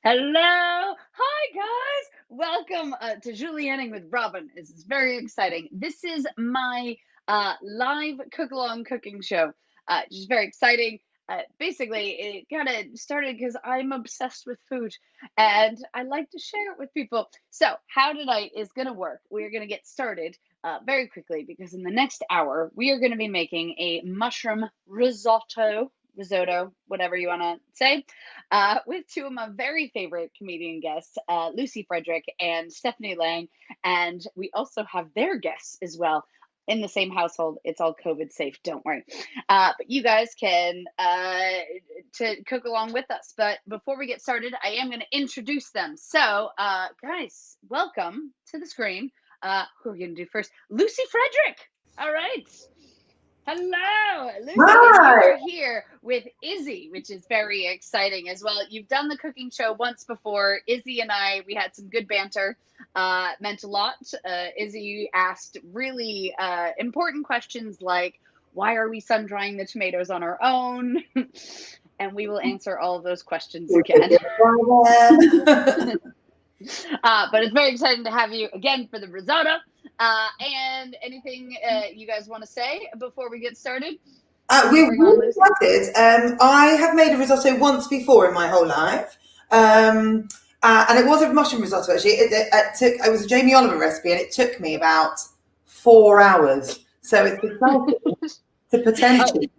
Hello. Hi, guys. Welcome to Julienning with Robyn. This is very exciting. This is my live cook-along cooking show, which is very exciting. Basically, it kind of started because I'm obsessed with food and I like to share it with people. So how tonight is going to work, we're going to get started very quickly because in the next hour, we are going to be making a mushroom risotto, whatever you want to say, with two of my very favorite comedian guests, Lucy Frederick and Stephanie Lang. And we also have their guests as well in the same household. It's all COVID safe, don't worry. But you guys can to cook along with us. But before we get started, I am going to introduce them. So, guys, welcome to the screen. Who are we going to do first? Lucy Frederick. All right. Hello, Lucy. Hi. You are here with Izzy, which is very exciting as well. You've done the cooking show once before. Izzy and we had some good banter. Meant a lot. Izzy asked really important questions like, why are we sun drying the tomatoes on our own? And we will answer all of those questions again. But it's very exciting to have you again for the risotto. And anything you guys want to say before we get started? We've really started. I have made a risotto once before in my whole life. And it was a mushroom risotto, actually. It was a Jamie Oliver recipe, and it took me about 4 hours. So it's exciting to potentially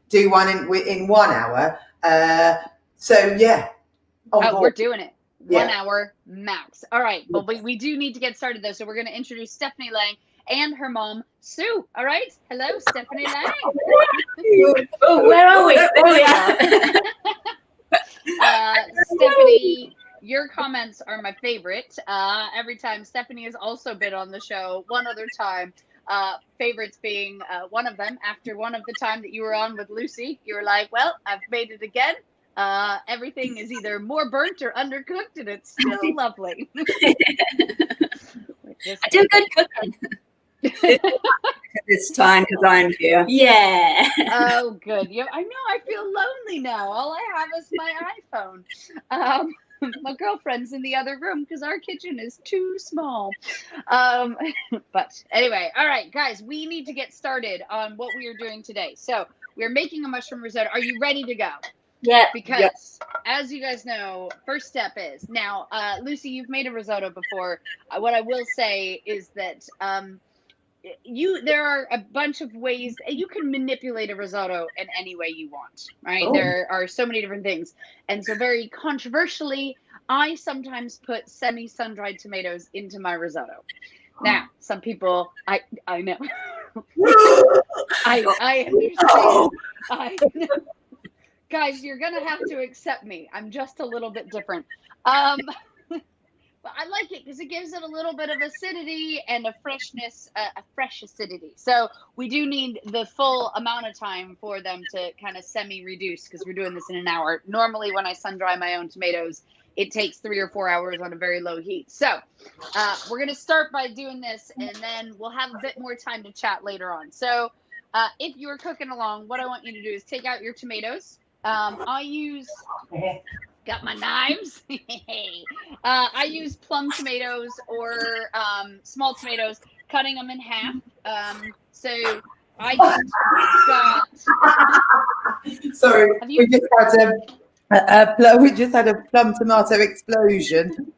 do one in 1 hour. So, yeah. We're doing it. 1 hour max. All right. Well, we do need to get started, though. So we're going to introduce Stephanie Lang and her mom, Sue. All right. Hello, Stephanie Lang. Oh, where are we? There we are. Stephanie, your comments are my favorite. Every time Stephanie has also been on the show one other time. Favorites being one of them. After one of the time that you were on with Lucy, you were like, well, I've made it again. Everything is either more burnt or undercooked, and it's still lovely. I do good cooking. This time because I'm here. Yeah. Oh, good. Yeah, I know. I feel lonely now. All I have is my iPhone. My girlfriend's in the other room because our kitchen is too small. But anyway, all right, guys, we need to get started on what we are doing today. So we're making a mushroom risotto. Are you ready to go? Yeah. Because as you guys know, first step is now, Lucy, you've made a risotto before. What I will say is that there are a bunch of ways you can manipulate a risotto in any way you want, right? Oh. There are so many different things. And so very controversially, I sometimes put semi-sun-dried tomatoes into my risotto. Now, some people, I know. I understand. I know. Guys, you're going to have to accept me. I'm just a little bit different. But I like it because it gives it a little bit of acidity and a freshness, a fresh acidity. So we do need the full amount of time for them to kind of semi-reduce because we're doing this in an hour. Normally when I sun-dry my own tomatoes, it takes 3 or 4 hours on a very low heat. So we're going to start by doing this, and then we'll have a bit more time to chat later on. So if you're cooking along, what I want you to do is take out your tomatoes. Got my knives. I use plum tomatoes or small tomatoes, cutting them in half. So I just got. Sorry, we just had We just had a plum tomato explosion.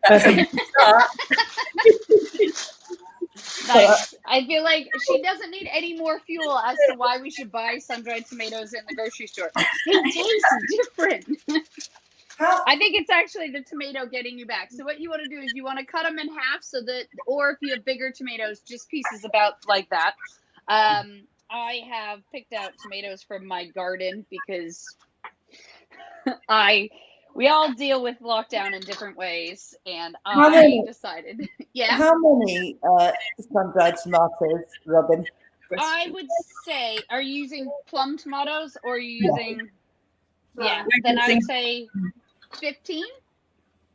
Nice. I feel like she doesn't need any more fuel as to why we should buy sun-dried tomatoes in the grocery store. They taste different. I think it's actually the tomato getting you back. So what you want to do is you want to cut them in half so that, or if you have bigger tomatoes, just pieces about like that. I have picked out tomatoes from my garden because we all deal with lockdown in different ways, and I decided, yeah. How many sun-dried tomatoes, Robyn? I would say, are you using plum tomatoes or are you using, yeah, then I would say 15?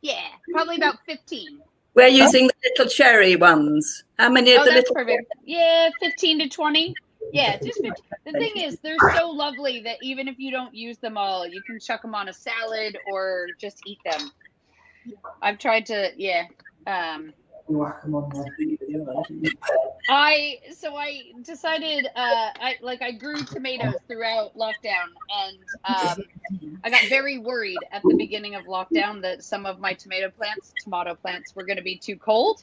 Yeah, probably about 15. We're using the little cherry ones. How many of the that's little? Perfect. Yeah, 15 to 20. Yeah, just 15. The thing is, they're so lovely that even if you don't use them all, you can chuck them on a salad or just eat them. I've tried to, yeah. I decided I grew tomatoes throughout lockdown, and I got very worried at the beginning of lockdown that some of my tomato plants were going to be too cold.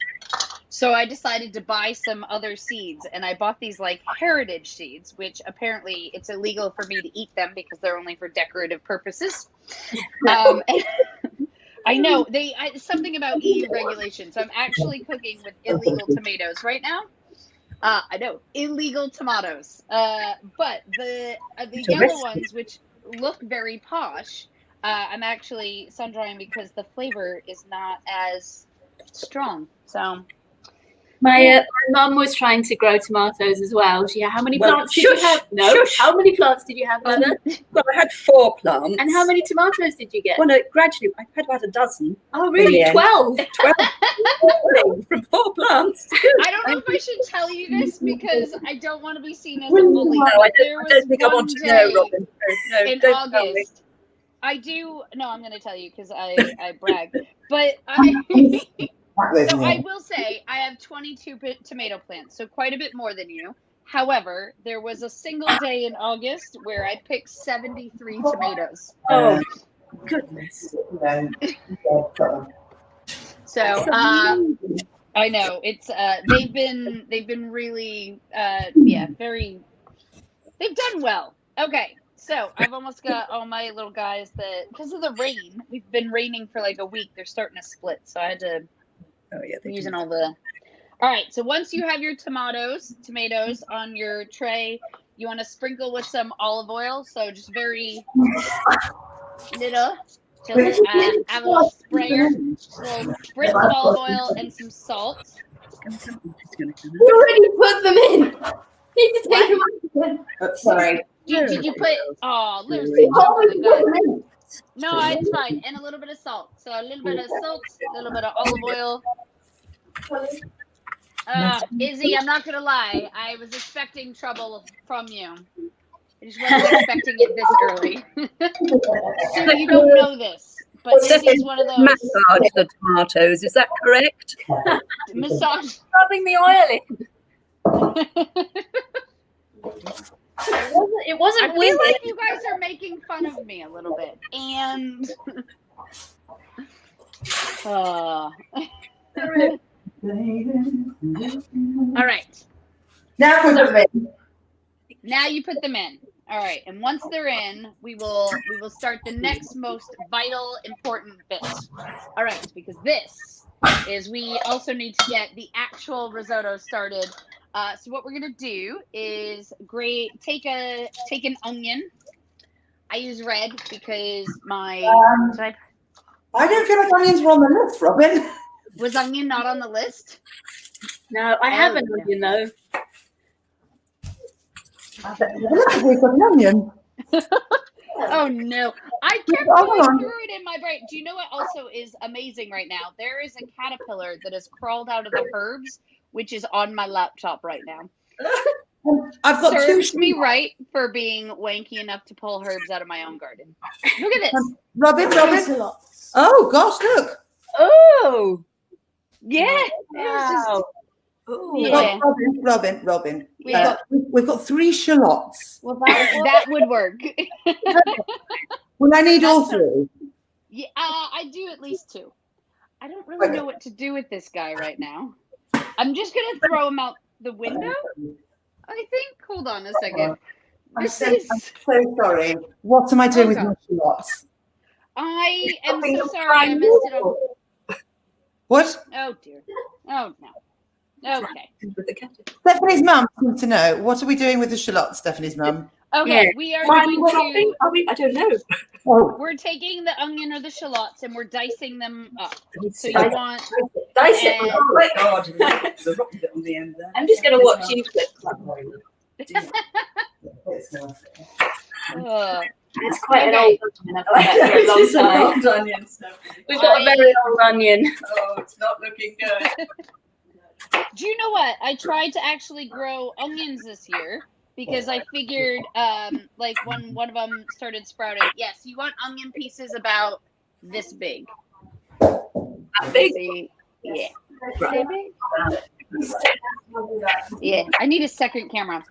So I decided to buy some other seeds, and I bought these like heritage seeds, which apparently it's illegal for me to eat them because they're only for decorative purposes. I know something about EU regulations. So I'm actually cooking with illegal tomatoes right now. I know, illegal tomatoes. But the yellow ones, which look very posh, I'm actually sun drying because the flavor is not as strong. So my mum was trying to grow tomatoes as well. How many plants did you have? No. Shush. How many plants did you have, Mother? Well, I had 4 plants. And how many tomatoes did you get? Well, no, gradually, I had about a dozen. Oh, really? 12? 12 from 4 plants. I don't know if I should tell you this because I don't want to be seen as a bully. No, I don't think I want to know, Robyn. No, in don't tell me. August. I do. No, I'm going to tell you because I brag. But so I will say I have 22 tomato plants, so quite a bit more than you. However, there was a single day in August where I picked 73 tomatoes. Oh, goodness. So I know it's they've been really very, they've done well. Okay. So I've almost got all my little guys that, because of the rain, we've been raining for like a week. They're starting to split. So I had to, using all the, all right. So once you have your tomatoes on your tray, you want to sprinkle with some olive oil. So just very little, have a little sprayer, just a little spritz of olive oil and some salt. You already put them in. Need to take them out. Sorry. Did you put, there's no, it's fine. And a little bit of salt. So a little bit of salt, a little bit of olive oil. Izzy, I'm not going to lie. I was expecting trouble from you. I just wasn't expecting it this early. So you don't know this, but Izzy's one of those. Massage the tomatoes, is that correct? Massage. Rubbing the oil in. It wasn't I feel like you guys are making fun of me a little bit, and all right. Now put them in. Now you put them in. All right, and once they're in, we will start the next most vital, important bit. All right, because this is we also need to get the actual risotto started. So what we're gonna do is take an onion. I use red because my I don't feel like onions were on the list, Robyn. Was onion not on the list? No, I have an onion though. We've got an onion. Oh no! I kept going through it in my brain. Do you know what also is amazing right now? There is a caterpillar that has crawled out of the herbs, which is on my laptop right now. I've got Serves me right for being wanky enough to pull herbs out of my own garden. Look at this. Robyn. Oh gosh, look. Oh. Yeah. Wow. Yeah. Robyn. We've got 3 shallots. Well, that would work. Well, I need all 3. Yeah, I do at least 2. I don't really know what to do with this guy right now. I'm just gonna throw him out the window, I think. Hold on a second. I'm so sorry. What am I doing with my shallots? I am so sorry I messed it up. What? Oh dear. Oh no. Okay. Stephanie's mum wants to know, what are we doing with the shallots, Stephanie's mum? Okay, Yeah. we are going to. I don't know. Oh, We're taking the onion or the shallots and we're dicing them up. So you Dice- want. Dice it. And- Oh my God. There's a rotten bit on the end there. I'm just going to watch you flip. It's quite Okay. an old onion. Old onion stuff. We've got a very old onion. Oh, it's not looking good. Do you know what? I tried to actually grow onions this year because I figured, like when one of them started sprouting. Yes, you want onion pieces about this big. Big? See? Yeah. Say big? Yeah. I need a second camera.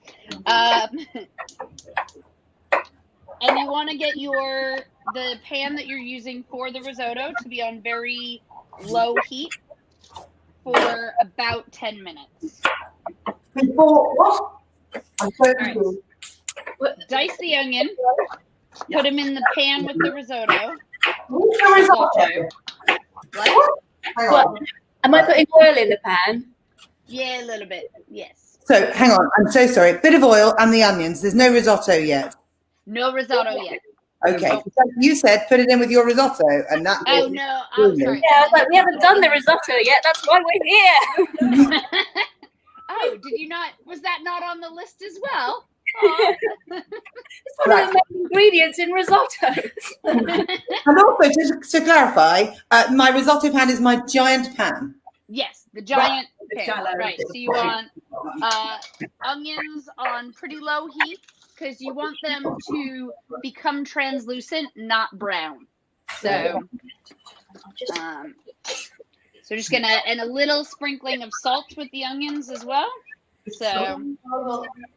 And you want to get the pan that you're using for the risotto to be on very low heat for about 10 minutes. Before what? I'm so confused. Dice the onion, put them in the pan with the risotto. Risotto. What? Hang on. Am I putting oil in the pan? Yeah, a little bit. Yes. So hang on, I'm so sorry. Bit of oil and the onions. There's no risotto yet. No risotto yet. Okay. You said put it in with your risotto, and that. Oh no, I'm sorry. Yeah, I was like, we haven't done the risotto yet. That's why we're here. Oh, did you not? Was that not on the list as well? It's one of the main ingredients in risotto. And also, to clarify, my risotto pan is my giant pan. Yes, the giant pan. shallow. Right. So you want onions on pretty low heat because you want them to become translucent, not brown. So, so just gonna, and a little sprinkling of salt with the onions as well. So,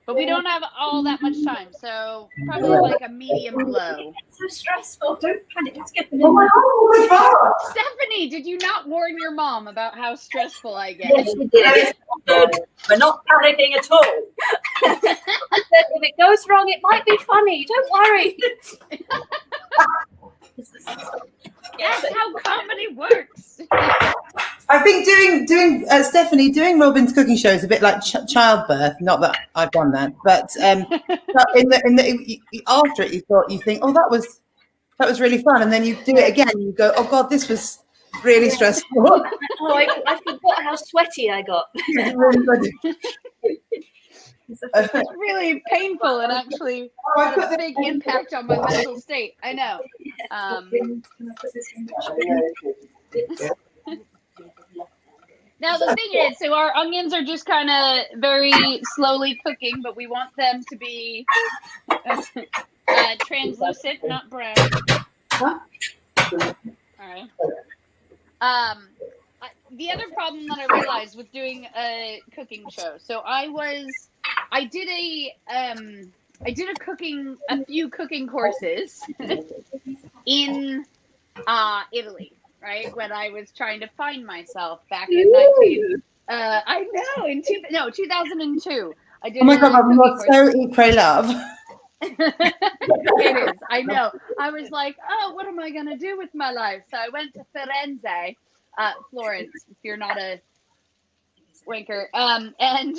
but we don't have all that much time, so probably like a medium low. It's so stressful. Don't panic. Let's get them Oh my God! Stephanie, did you not warn your mom about how stressful I get? Yes, we did. We're not panicking at all. I said, if it goes wrong, it might be funny. Don't worry. That's how comedy works. I think doing Stephanie doing Robyn's cooking show is a bit like childbirth. Not that I've done that, but after it, you think, oh, that was really fun, and then you do it again, and you go, oh God, this was really stressful. Oh, I forgot how sweaty I got. It's really painful and actually had a big impact on my mental state. I know. Now the thing is, so our onions are just kind of very slowly cooking, but we want them to be translucent, not brown. All right. The other problem that I realized with doing a cooking show, so I did a few cooking courses in Italy, right? When I was trying to find myself back in 2002. I did. Oh my God, you're so eat, pray, love. It is. I know. I was like, oh, what am I gonna do with my life? So I went to Firenze, Florence. If you're not a wanker, and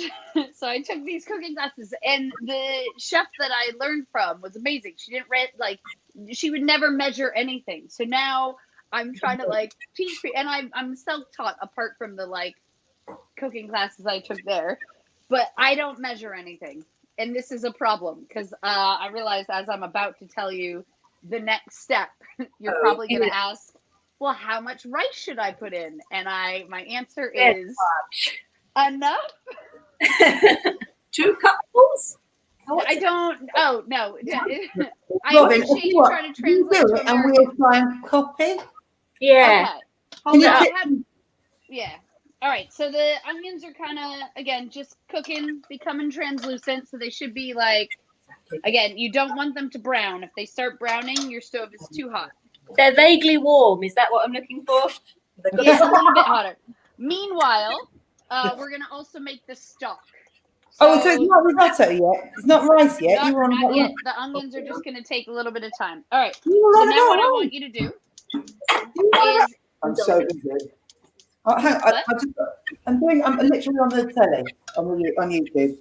so I took these cooking classes, and the chef that I learned from was amazing. She didn't she would never measure anything. So now I'm trying to teach people, and I'm self-taught apart from the cooking classes I took there, but I don't measure anything. And this is a problem because I realize as I'm about to tell you the next step, you're probably going to ask, well, how much rice should I put in? And my answer is enough. 2 cupfuls? I don't. Oh no. I Robyn, appreciate you trying to translate to and we'll try and copy. Yeah. Okay. Yeah. All right. So the onions are kind of, again, just cooking, becoming translucent. So they should be again, you don't want them to brown. If they start browning, your stove is too hot. They're vaguely warm. Is that what I'm looking for? Yeah, a little bit hotter. Meanwhile, we're gonna also make the stock. So it's not risotto yet. It's not rice yet. You were on Not about yet. The onions are just gonna take a little bit of time. All right. You were So on now what I about want you to do is I'm so busy. I'm literally on the telly on YouTube.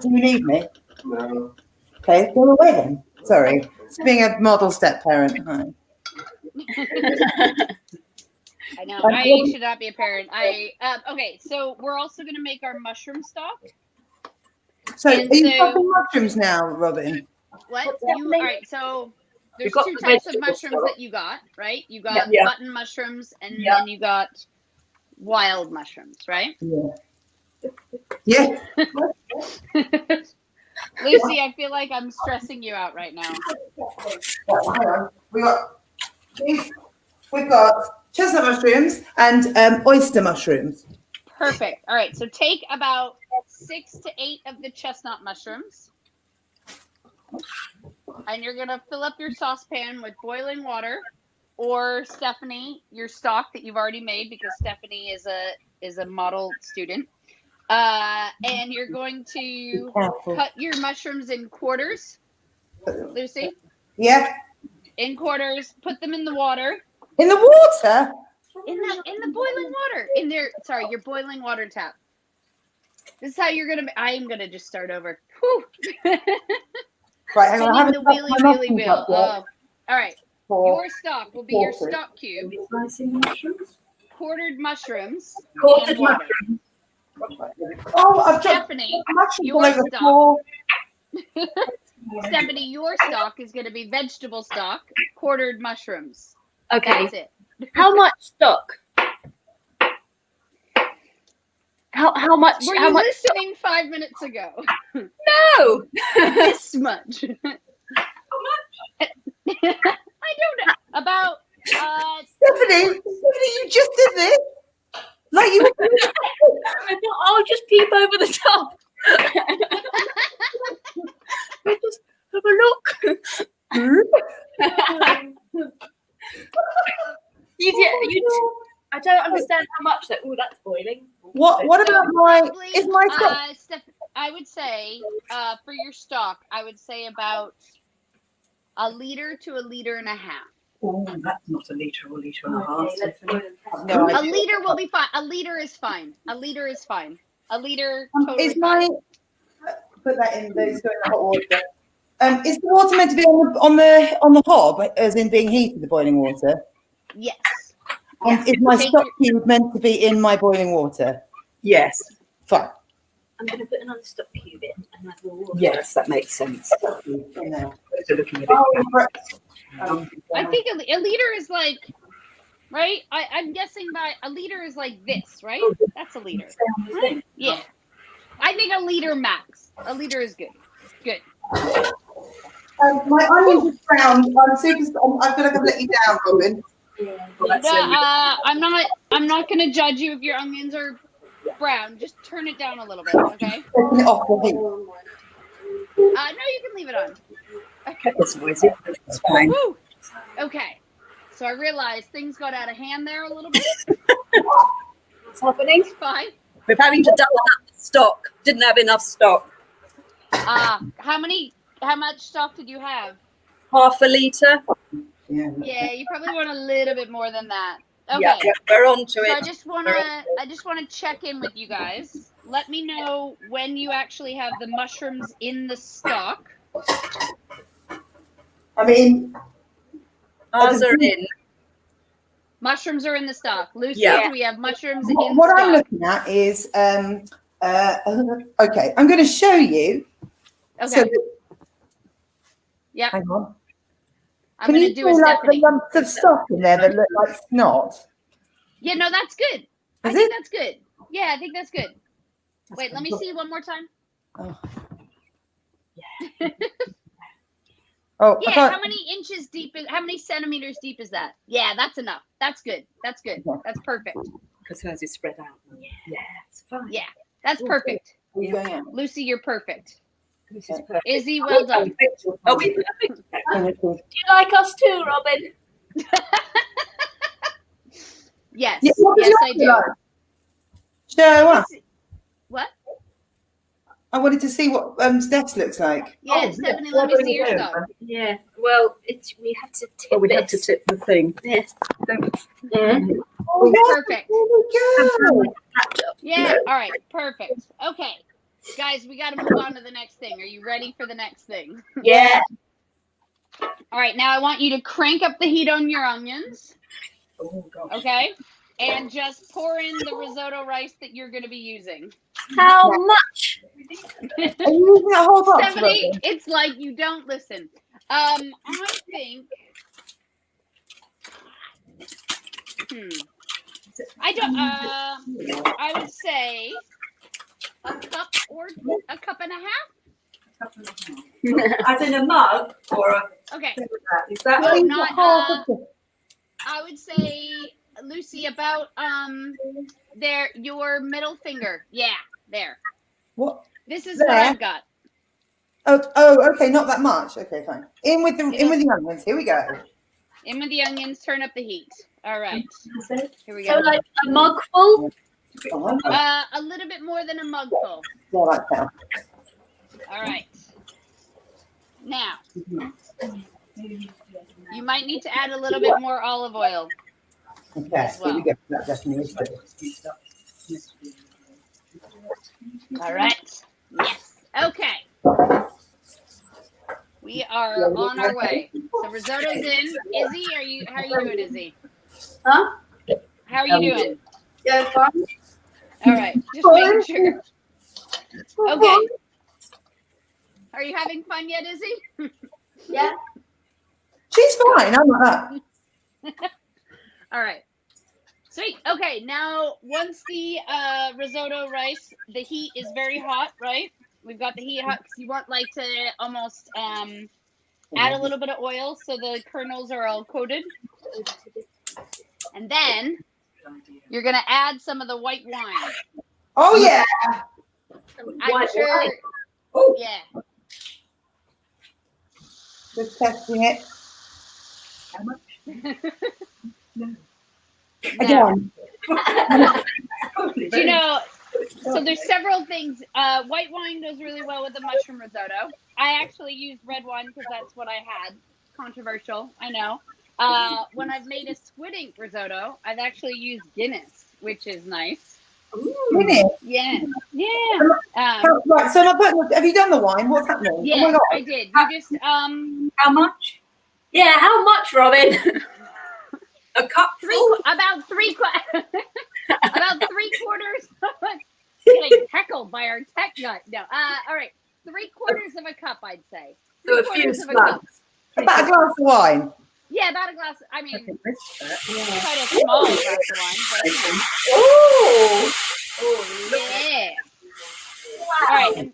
Do you need me? No. Okay, go away then. Sorry. It's being a model step parent. Hi. I know. I should not be a parent. Okay, so we're also gonna make our mushroom stock. So are you chopping mushrooms now, Robyn? What? All right, so there's two types of mushrooms that you got, right? You got button mushrooms and then you got wild mushrooms, right? Yeah. Lucy, I feel like I'm stressing you out right now. Hang on. We've got chestnut mushrooms and oyster mushrooms. Perfect. All right, so take about 6 to 8 of the chestnut mushrooms. And you're going to fill up your saucepan with boiling water, or Stephanie, your stock that you've already made, because Stephanie is a model student. And you're going to cut your mushrooms in quarters. Lucy? Yeah. In quarters. Put them in the water. In the water? In the boiling water. Your boiling water tap. This is how you're going to... I am going to just start over. Whew. Right, hang on. I haven't the wheelie wheel. All right. Your stock will be your stock cube. Quartered mushrooms. Quartered mushrooms. Oh, I've Stephanie, your stock. Stephanie, your stock is going to be vegetable stock, quartered mushrooms. Okay. That's it. How much stock? How much? Were you listening 5 minutes ago? No. This much. I don't know. About Stephanie, you just did this. Like you. I thought I'll just peep over the top. Just have a look. I don't understand how much that. Oh, that's boiling. What about my stock? I would say for your stock, I would say about 1 liter to 1.5 liters. Oh, that's not a litre or litre and a half. No, a liter will be fine. 1 liter is fine. 1 liter is fine. 1 liter totally fine. Put that in those in the hot water. Is the water meant to be on the hob, as in being heated, the boiling water? Yes. And is my stock cube meant to be in my boiling water? Yes. Fine. I'm going to put another stock cube in and add more water. Yes, that makes sense. In there. Those are looking a bit. I think 1 liter is like, right? I'm guessing by 1 liter is like this, right? That's 1 liter. Right? Yeah. I think 1 liter max. 1 liter is good. Good. My onions are brown. I feel like I've let you down, Robyn. I'm not going to judge you if your onions are brown. Just turn it down a little bit, okay? Taking it off the heat. No, you can leave it on. Okay. That's noisy. It's fine. Woo. Okay. So I realized things got out of hand there a little bit. What's happening? It's fine. We're having to double up the stock. Didn't have enough stock. How much stock did you have? 1/2 litre. Yeah, you probably want a little bit more than that. Okay. Yeah, we're on to So it. I just wanna check in with you guys. Let me know when you actually have the mushrooms in the stock. I mean, Ours are in. Mushrooms are in the stock. Lucy, Yeah. we have mushrooms in what stock. I'm looking at is okay. I'm going to show you. Okay. So Yep. hang on. I'm Can gonna you do see a like the Stephanie. lumps of stock in there that look like snot? Yeah, no, that's good. I Is think it? that's good. Yeah, I think that's good. Wait, let me see one more time. Oh. Oh, I Yeah, can't- how many centimeters deep is that? Yeah, that's enough. That's good. That's good. That's perfect. Because hers is spread out. Yeah, it's fine. Yeah, that's perfect. Are you going out? Lucy, you're perfect. This is perfect. Izzy, well done. Are we perfect? Do you like us too, Robyn? Yes, Yeah, what would yes, you I like? do. Sure, what? What? I wanted to see what Steph's looks like. Yeah, Stephanie, let me see your stuff. Yeah. Well, we have to tip We have to tip the thing. Yes. Oh, Perfect. There we go. Yeah, all right, perfect. Okay, guys, we got to move on to the next thing. Are you ready for the next thing? Yeah. All right, now I want you to crank up the heat on your onions, Oh, gosh. okay? And just pour in the risotto rice that you're going to be using. How much? Are you using that whole box, Stephanie, Robyn? it's like you don't listen. I think. I don't. I would say a cup or a cup and a half. As in a mug or a. Okay. Is that No, Please, not. half of the- I would say, Lucy, about there your middle finger. Yeah, there. What? This is There? what I've got. Oh, okay, not that much. Okay, fine. In with the onions. Here we go. In with the onions. Turn up the heat. All right. Here we So go. like a mug full? A little bit more than a mugful. Yeah, like that. All right. Now, you might need to add a little bit more olive oil. Okay, well. here we go. That definitely is good. All right. Yes. Okay. We are on our way. So risotto's in. Izzy, how are you doing, Izzy? Huh? How are you doing? Yeah, fine. All right. Just making sure. Okay. Are you having fun yet, Izzy? Yeah. She's fine. I'm not that. All right. Sweet. Okay. Now, once the risotto rice, the heat is very hot, right? We've got the heat hot because you want like to almost add a little bit of oil so the kernels are all coated. And then you're going to add some of the white wine. Oh yeah. I'm sure. wine. Oh, Yeah. just testing it Now, again. do you know, so there's several things. White wine goes really well with the mushroom risotto. I actually use red wine because that's what I had. Controversial, I know. When I've made a squid ink risotto, I've actually used Guinness, which is nice. Guinness. Yeah. Right, so have you done the wine? What's happening? Yeah, Oh my God. I did. You just How much? Yeah, how much, Robyn? A cup about three quarters. Getting heckled by our tech guy. No. All right. 3/4 of a cup, I'd say. So a few 3/4 of a cup. slugs. About a glass of wine. Yeah, about a glass. I mean, quite a small glass of wine, but Oh. yeah. All right. And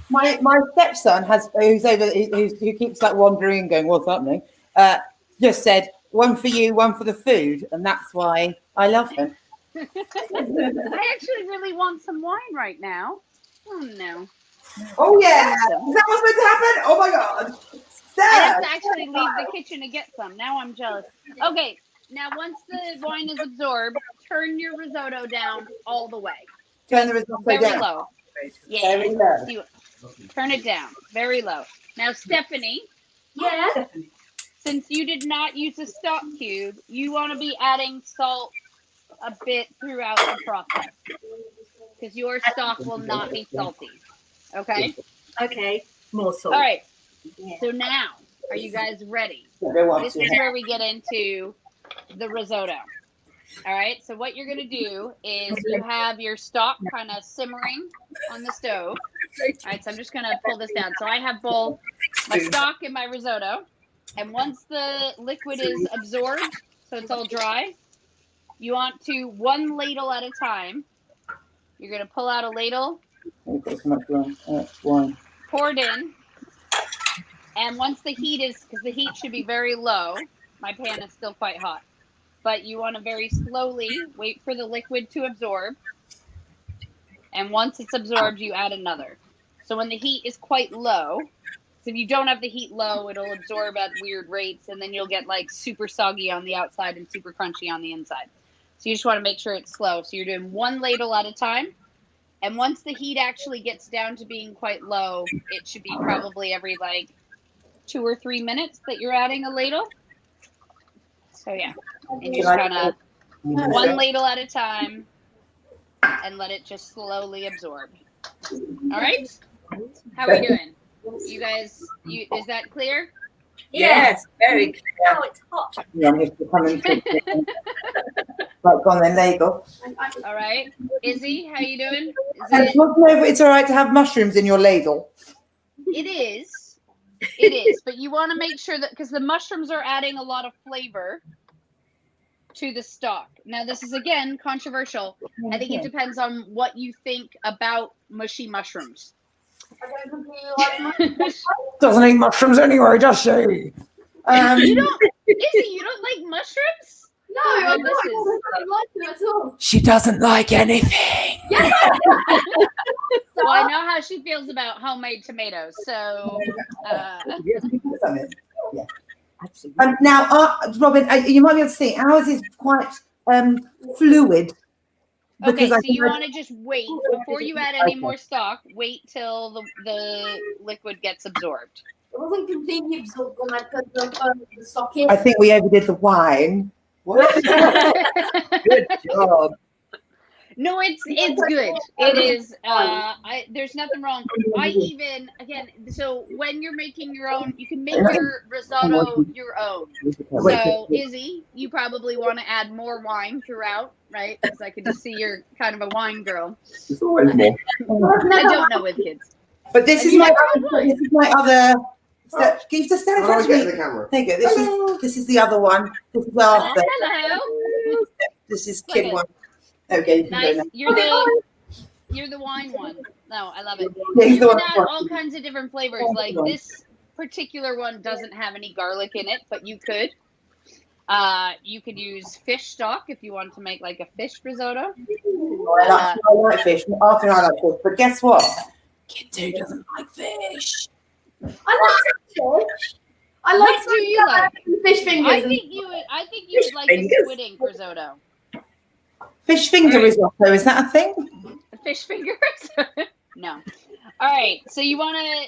My stepson who keeps like wandering and going, what's happening? Just said, one for you, one for the food, and that's why I love him. I actually really want some wine right now. Oh no. Oh yeah, is that what's meant to happen? Oh my God. I have to actually leave the kitchen to get some. Now I'm jealous. Okay, now once the wine is absorbed, turn your risotto down all the way. Turn the risotto Very down. low. Yeah. Very low. Turn it down. Very low. Now, Stephanie, Yeah. since you did not use a stock cube, you want to be adding salt a bit throughout the process. Because your stock will not be salty. Okay? Okay. More salt. All right. Yeah. So now, are you guys ready? They want This to. is where we get into the risotto. All right. So what you're going to do is you have your stock kind of simmering on the stove. All right. So I'm just going to pull this down. So I have both my stock and my risotto. And once the liquid is absorbed, so it's all dry, you want to, one ladle at a time, you're going to pull out a ladle, Wine. pour it in. And once the heat is, because the heat should be very low, my pan is still quite hot, but you want to very slowly wait for the liquid to absorb. And once it's absorbed, you add another. So when the heat is quite low, so if you don't have the heat low, it'll absorb at weird rates, and then you'll get like super soggy on the outside and super crunchy on the inside. So you just want to make sure it's slow. So you're doing one ladle at a time. And once the heat actually gets down to being quite low, it should be probably every like 2 or 3 minutes that you're adding a ladle. So yeah, and you just kind of one ladle at a time and let it just slowly absorb. All right? How are we doing? You guys, is that clear? Yes, very clear. Oh, it's hot. Yeah, I'm just coming to right, go on then, there you go. All right. Izzy, how you doing? And it's all right to have mushrooms in your ladle. It is. It is. But you want to make sure that, because the mushrooms are adding a lot of flavor to the stock. Now, this is, again, controversial. I think it depends on what you think about mushy mushrooms. Doesn't eat mushrooms anyway, does she? You don't, Izzy, you don't like mushrooms? No, I don't like them at all. She doesn't like anything. Yes, Well, I know how she feels about homemade tomatoes. So, Yeah. Absolutely. Now, Robyn, you might be able to see ours is quite fluid. okay, so you want to just wait before you add any more stock. Wait till the liquid gets absorbed. it wasn't completely absorbed when I put the stock in. I think we overdid the wine. What? Good job. No, it's good. It is. There's nothing wrong. I even, again, so when you're making your own, you can make your risotto your own. So Izzy, you probably want to add more wine throughout, right? Because I can just see you're kind of a wine girl. It's always more. I don't know with kids. But this is my other. Can you just stand in front of me? The camera. There you go. This is the other one. This is after. Hello. This is kid one. Okay, you can Nice. go You're the wine one. No, I love it. Yeah, he's You the can one. add all kinds of different flavors. Like this particular one doesn't have any garlic in it, but you could. You could use fish stock if you want to make like a fish risotto. I like fish. After I like fish, but guess what? Kid 2 doesn't like fish. I like fish. I like What do you like? fish fingers. I think you would like a squid ink risotto. Fish finger risotto, is that a thing? Fish fingers? No. All right. So you want to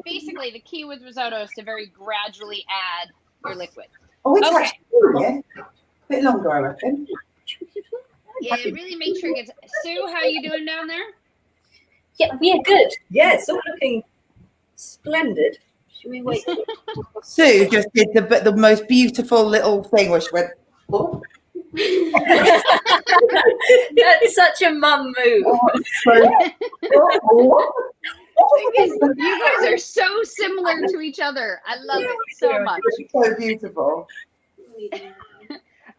basically the key with risotto is to very gradually add your liquid. Oh, it's Okay. actually a bit longer, I reckon. Yeah, really make sure it gets. Sue, how you doing down there? Yeah, good. Yeah, it's all looking splendid. Should we wait? Sue just did the most beautiful little thing where she went, oh. That's such a mum move. You guys are so similar to each other. I love it so much. So beautiful.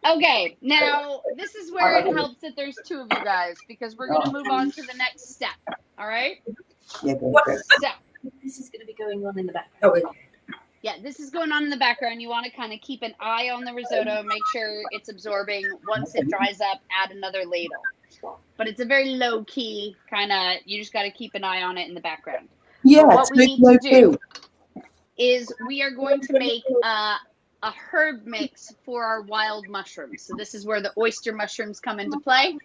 Okay, now this is where it helps that there's two of you guys because we're going to move on to the next step. All right? Yeah, go for it. So, This is going to be going on in the background. yeah, this is going on in the background. You want to kind of keep an eye on the risotto, make sure it's absorbing. Once it dries up, add another ladle. But it's a very low key kind of, you just got to keep an eye on it in the background. Yeah, What we it's need to do too. is we are going to make a herb mix for our wild mushrooms. So this is where the oyster mushrooms come into play.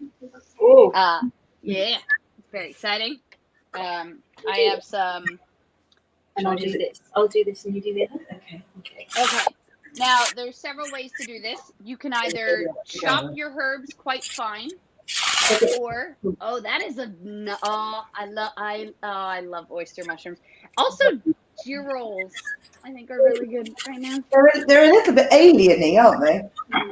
Oh, Yeah, it's very exciting. I have some. and I'll do this. I'll do this and you do the other. Okay. Okay. Now there's several ways to do this. You can either chop your herbs quite fine, or that is I love oyster mushrooms. Also, girolles I think are really good right now. They're a little bit alien-y, aren't they?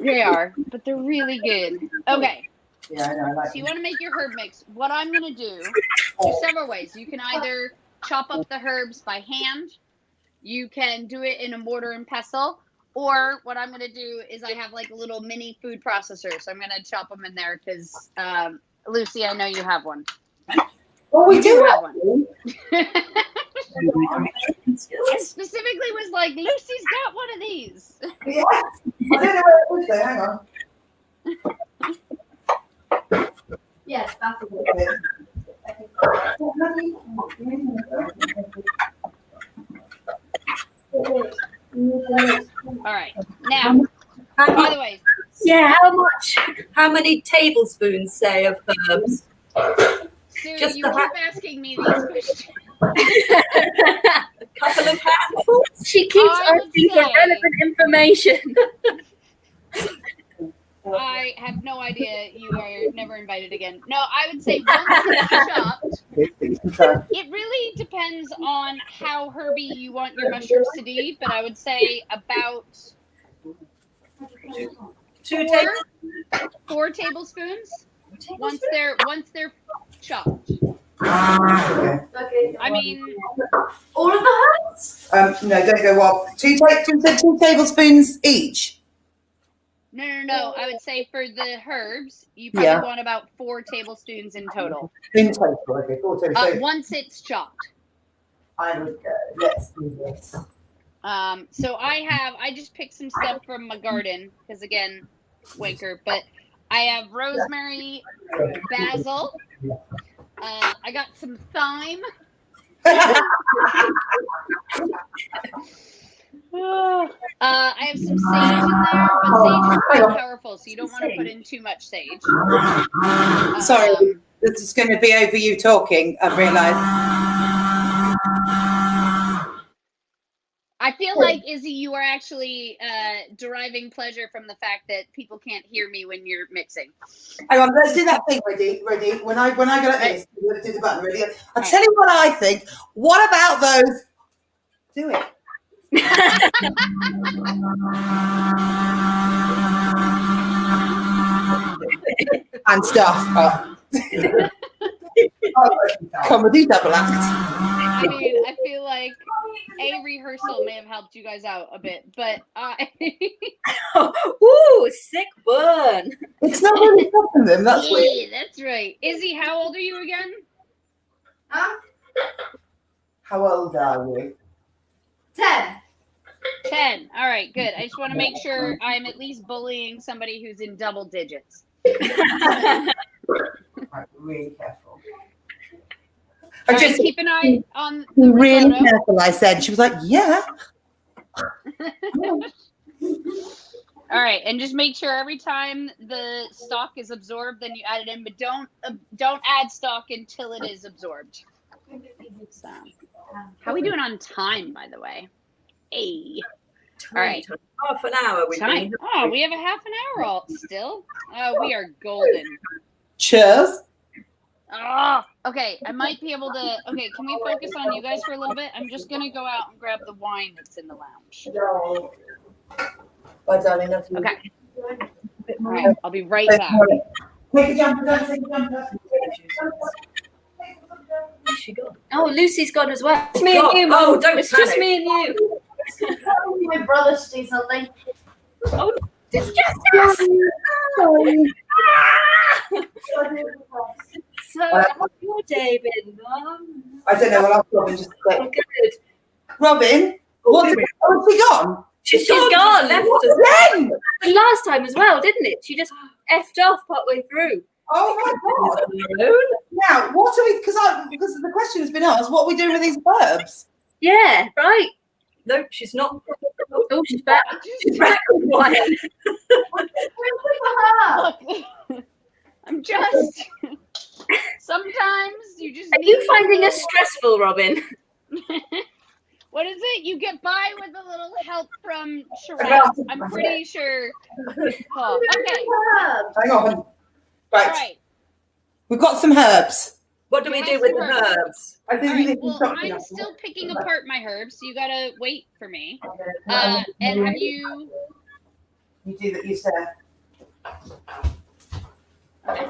They are, but they're really good. Okay. Yeah, I know. I like So you want to make your herb mix. What I'm going to do, there's several ways. You can either chop up the herbs by hand. You can do it in a mortar and pestle. Or what I'm going to do is I have like a little mini food processor. So I'm going to chop them in there because, Lucy, I know you have one. Oh, we do have one. one. I specifically was like, Lucy's got one of these. Yeah. I don't know where it is though. Hang on. Yes, that's a good. All right. Now, by the way, yeah, how many tablespoons, say, of herbs? Sue, Just you keep asking me these questions. A couple of handfuls. She keeps I would asking for say- relevant information. I have no idea. You are never invited again. No, I would say once it's chopped, it really depends on how herby you want your mushrooms to be, but I would say about 4 tablespoons once they're chopped. I mean, All of the herbs? No, don't go off. 2 tablespoons each. no. I would say for the herbs, you probably want about 4 tablespoons in total. In total, okay, 4 tablespoons. Once it's chopped. I would go. Let's do this. So I just picked some stuff from my garden because again, wanker. But I have rosemary, basil. I got some thyme. I have some sage in there, but sage is quite powerful, so you don't want to put in too much sage. Sorry, this is going to be over you talking, I've realised. I feel like, Izzy, you are actually deriving pleasure from the fact that people can't hear me when you're mixing. Hang on, let's do that thing, ready? When I go like this, do the button, ready? I'll tell you what I think. What about those? Do it. And stuff. Comedy double act. I mean, I feel like a rehearsal may have helped you guys out a bit, but Ooh, sick burn. It's not really stopping them. That's weird. yeah, that's right. Izzy, how old are you again? Huh? How old are you? 10. 10. All right, good. I just want to make sure I'm at least bullying somebody who's in double digits. Right, really careful. I All just right, keep an eye on the really risotto. careful. I said. She was like, "Yeah." All right, and just make sure every time the stock is absorbed, then you add it in, but don't add stock until it is absorbed. So, how are we doing on time, by the way? Hey. All right. Half an hour. Time. Oh, we have a half an hour still. Oh, we are golden. Cheers. Oh, okay. I might be able to. Okay, can we focus on you guys for a little bit? I'm just gonna go out and grab the wine that's in the lounge. Bye, darling. Love you. Okay. All right. I'll be right back. Take a jumper. Don't take a jumper. Where's she gone? Oh, Lucy's gone as well. It's me God. and you, Mum. Oh, don't It's just panic. me and you. My brother to do something. Oh, it's just us. So, how's your day been, Mum? I don't know. Well, I'll Robyn just quick. Oh, good. Robyn, what's she gone? She's gone. Left us. When? But last time as well, didn't it? She just effed off partway through. Oh my God! Now, what are we? Because the question has been asked. What are we doing with these verbs? Yeah, right. Nope, she's not. Oh, she's back. She's back with wine. I'm just. Sometimes you just. Are you finding us stressful, Robyn? What is it? You get by with a little help from Shiraz. I'm pretty sure. Oh, okay. Hang on. Right. All right. We've got some herbs. What do we do with the herbs? I All think right. Well, I'm still picking apart my herbs, so you gotta wait for me. And have you? You do that. You said. Okay.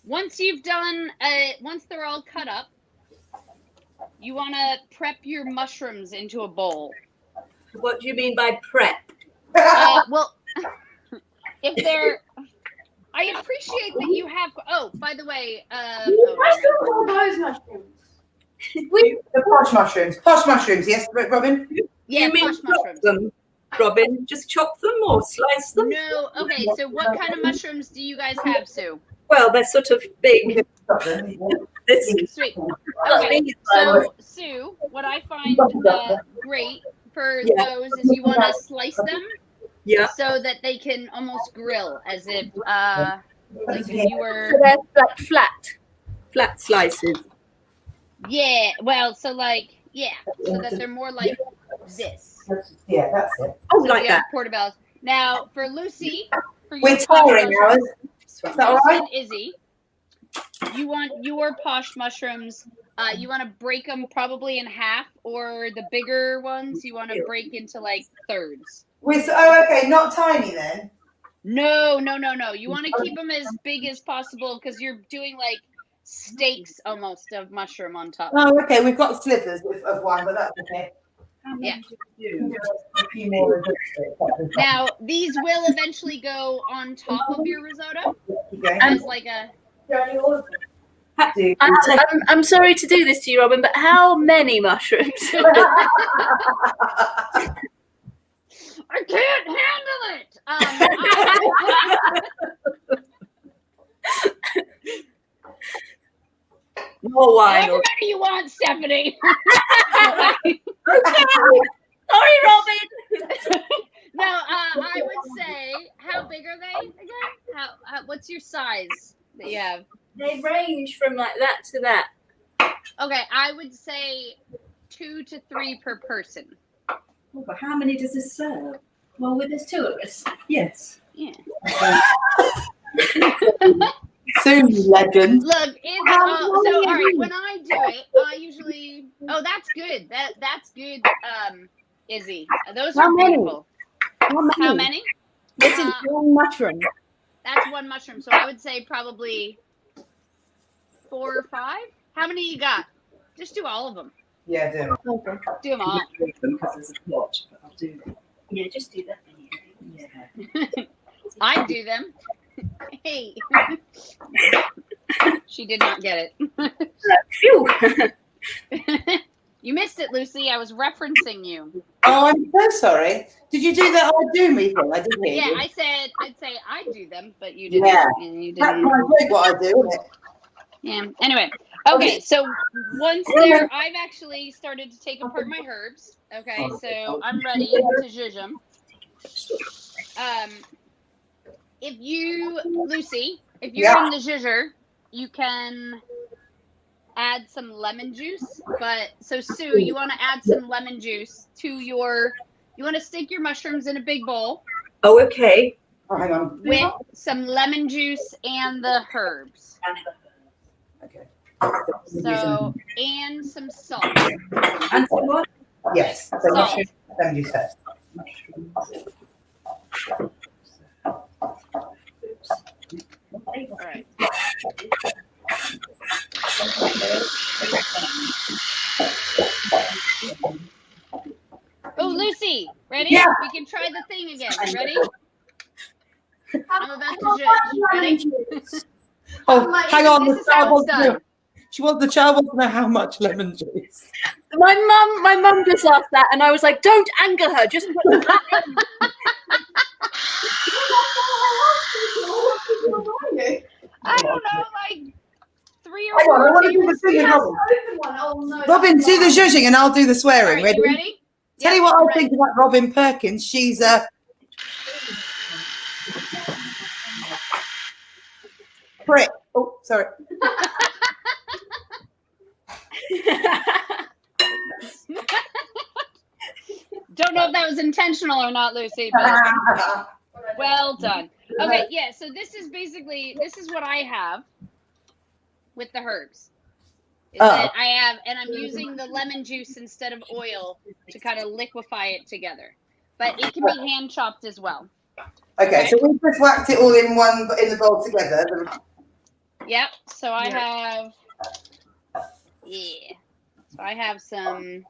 Once you've done, once they're all cut up, you want to prep your mushrooms into a bowl. What do you mean by prep? Well, if they're, I appreciate that you have. Oh, by the way, I still call those mushrooms. The posh mushrooms. Posh mushrooms. Yes, Robyn. yeah, you mean posh chop mushrooms. them, Robyn? Just chop them or slice them? No, okay. So, what kind of mushrooms do you guys have, Sue? Well, they're sort of big. This Sweet. Okay, so Sue, what I find great for those is you want to slice them so that they can almost grill, as if like if you were. So they're like flat slices. Yeah, well, so like so that they're more like this. Yeah, that's it. Oh, So like we have that. portobellos. Now for Lucy, for We're your posh tiring now. mushrooms, Is that all Lucy right? and Izzy, you want your posh mushrooms. You want to break them probably in half, or the bigger ones you want to break into like thirds. Okay, not tiny then. No. You want to keep them as big as possible because you're doing like steaks almost of mushroom on top. Oh, okay. We've got slivers of one, but that's okay. Yeah. A few more. Now these will eventually go on top of your risotto Okay. as like a. I'm sorry to do this to you, Robyn, but how many mushrooms? I can't handle it. More wine. However many you want, Stephanie. Sorry, Robyn. No, I would say, how big are they again? How what's your size that you have? They range from like that to that. Okay, I would say 2 to 3 per person. Oh, but how many does this serve? Well, there's 2 of us. Yes. Yeah. Soon, legend. Look, it's so all right. When I do it, I usually. Oh, that's good. That's good. Izzy, those are beautiful. How many? This is one mushroom. That's one mushroom. So I would say probably 4 or 5. How many you got? Just do all of them. Yeah, do. Okay. Do them all. Because there's a plot, but I'll do them. Yeah, just do that. Yeah. I do them. Hey. She did not get it. Phew. You missed it, Lucy. I was referencing you. Oh, I'm so sorry. Did you do that? I do me thing. I did hear Yeah, you. I'd say I do them, but you didn't. Yeah. You That's didn't. my joke, what I do, isn't it? Yeah. Anyway, okay. So once there, I've actually started to take apart my herbs. Okay, so I'm ready to zhuzh them. If you, Lucy, if you're in the zhuzher, you can add some lemon juice. But so Sue, you want to add some lemon juice to your. You want to stick your mushrooms in a big bowl. Oh, okay. Oh, hang on. With some lemon juice and the herbs. Okay. So, and some salt. And some what? Yes. So Salt. mushroom, lemon juice first. All right. Oh, Lucy, ready? Yeah. We can try the thing again. Ready? I'm about to judge. Ready? Oh, hang on. This is how it's done. The child wants to know how much lemon juice. My mum just asked that, and I was like, "Don't anger her. Just put the I don't know, like 3 or Hang on, I 4 want to do the tablespoons. thing. Oh, no, Robyn, do the zhuzhing and I'll do the All swearing. right, Ready? you ready? Tell Yep, you what I'm I ready. think about Robyn Perkins. She's a prick. Oh, sorry. Don't know if that was intentional or not, Lucy, but well done. Okay, yeah, so this is what I have with the herbs. Is that I have, and I'm using the lemon juice instead of oil to kind of liquefy it together. But it can be hand chopped as well. Okay, so we just whacked it all in the bowl together. Yep. So I have, So I have some.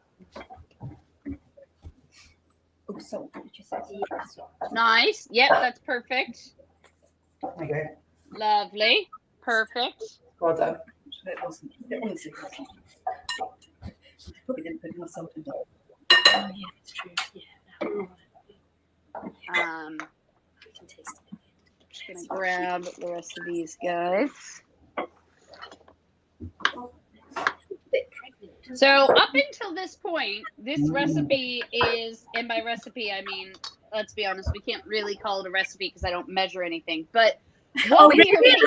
Oh, salt. What did you say? Nice. Yep, that's perfect. Okay, Lovely. Perfect. well done. It wasn't. Probably didn't put enough salt in it. Oh yeah, it's true. Yeah. Um, I can taste it. just gonna grab the rest of these guys. So up until this point, this recipe is, and by recipe I mean, let's be honest, we can't really call it a recipe because I don't measure anything. But what we are making,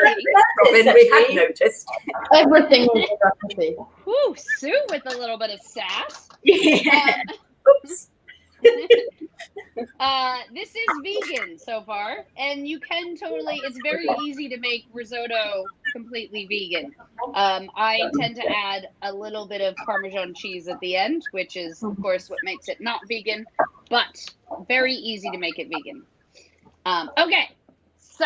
Robyn, we had noticed. Everything was a recipe. Woo, Sue with a little bit of sass. Yeah. Oops. This is vegan so far, and you can totally, it's very easy to make risotto completely vegan. I tend to add a little bit of Parmesan cheese at the end, which is of course what makes it not vegan, but very easy to make it vegan. Okay, so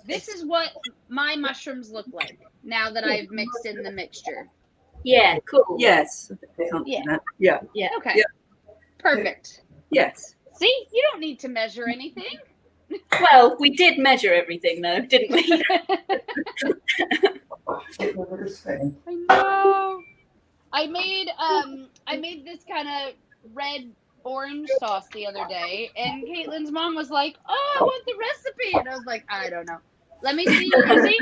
this is what my mushrooms look like now that I've mixed in the mixture. Yeah, cool. Yes. Yeah. Yeah. Okay. Yeah. Perfect. Yes. See, you don't need to measure anything. Well, we did measure everything though, didn't we? I know. I made this kind of red orange sauce the other day, and Caitlin's mom was like, "Oh, I want the recipe," and I was like, "I don't know. Let me see, Lizzie."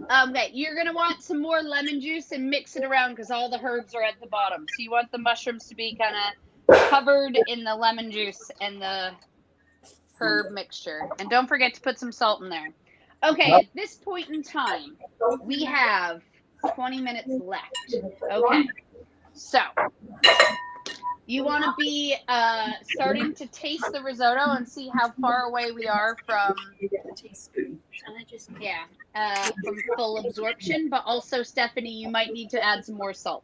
Okay, you're gonna want some more lemon juice and mix it around because all the herbs are at the bottom. So you want the mushrooms to be kind of covered in the lemon juice and the herb mixture. And don't forget to put some salt in there. Okay, at this point in time, we have 20 minutes left. Okay, so you want to be starting to taste the risotto and see how far away we are from, from full absorption. But also, Stephanie, you might need to add some more salt.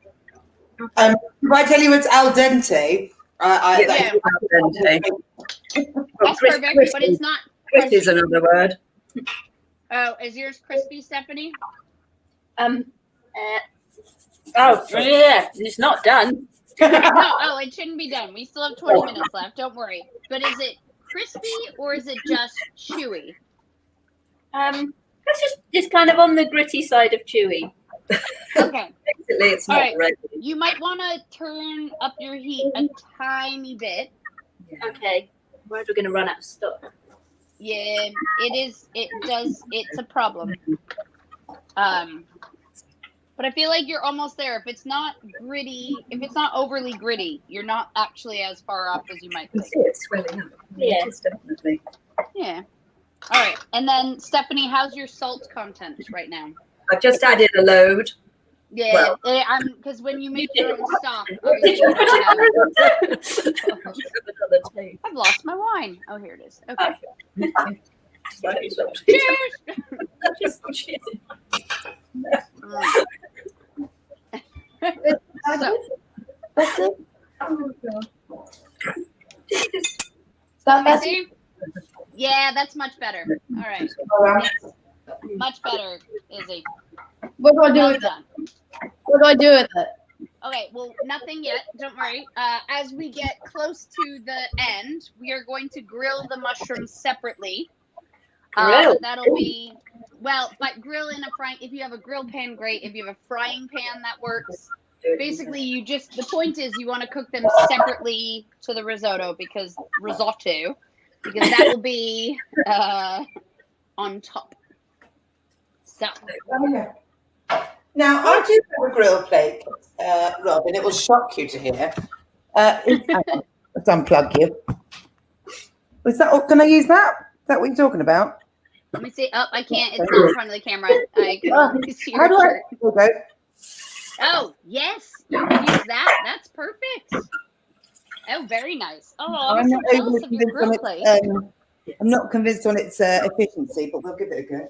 If I tell you it's al dente, Yeah. Al dente. That's perfect, but it's not Crispy is another word. Oh, is yours crispy, Stephanie? Oh, yeah, it's not done. No, it shouldn't be done. We still have 20 minutes left. Don't worry. But is it crispy or is it just chewy? It's kind of on the gritty side of chewy. Okay. Basically, it's not ready. You might want to turn up your heat a tiny bit. Okay. Where are we going to run out of stock? Yeah, it's a problem. But I feel like you're almost there. If it's not gritty, if it's not overly gritty, you're not actually as far off as you might think. It's swelling up. Yeah, it's definitely. Yeah. All right. And then, Stephanie, how's your salt content right now? I've just added a load. Yeah, because when you make your own stock, obviously you don't have... I've lost my wine. Oh, here it is. Okay. Cheers! That's it. Yeah, that's much better. All right. Yes. Much better, Izzy. What do I do with it? What do I do with it? Okay, well, nothing yet. Don't worry. As we get close to the end, we are going to grill the mushrooms separately. That'll be, but grill in a frying. If you have a grill pan, great. If you have a frying pan, that works. Basically, the point is you want to cook them separately to the risotto because that will be on top. So. Now, I do have a grill plate, Robyn. It will shock you to hear. Let's unplug you. Is that? Can I use that? Is that what you're talking about? Let me see. Oh, I can't. It's not in front of the camera. I can see your shirt. Okay. Oh, yes. You can use that. That's perfect. Oh, very nice. Oh, I'm so jealous of your grill plate. I'm not convinced on its efficiency, but we'll give it a go.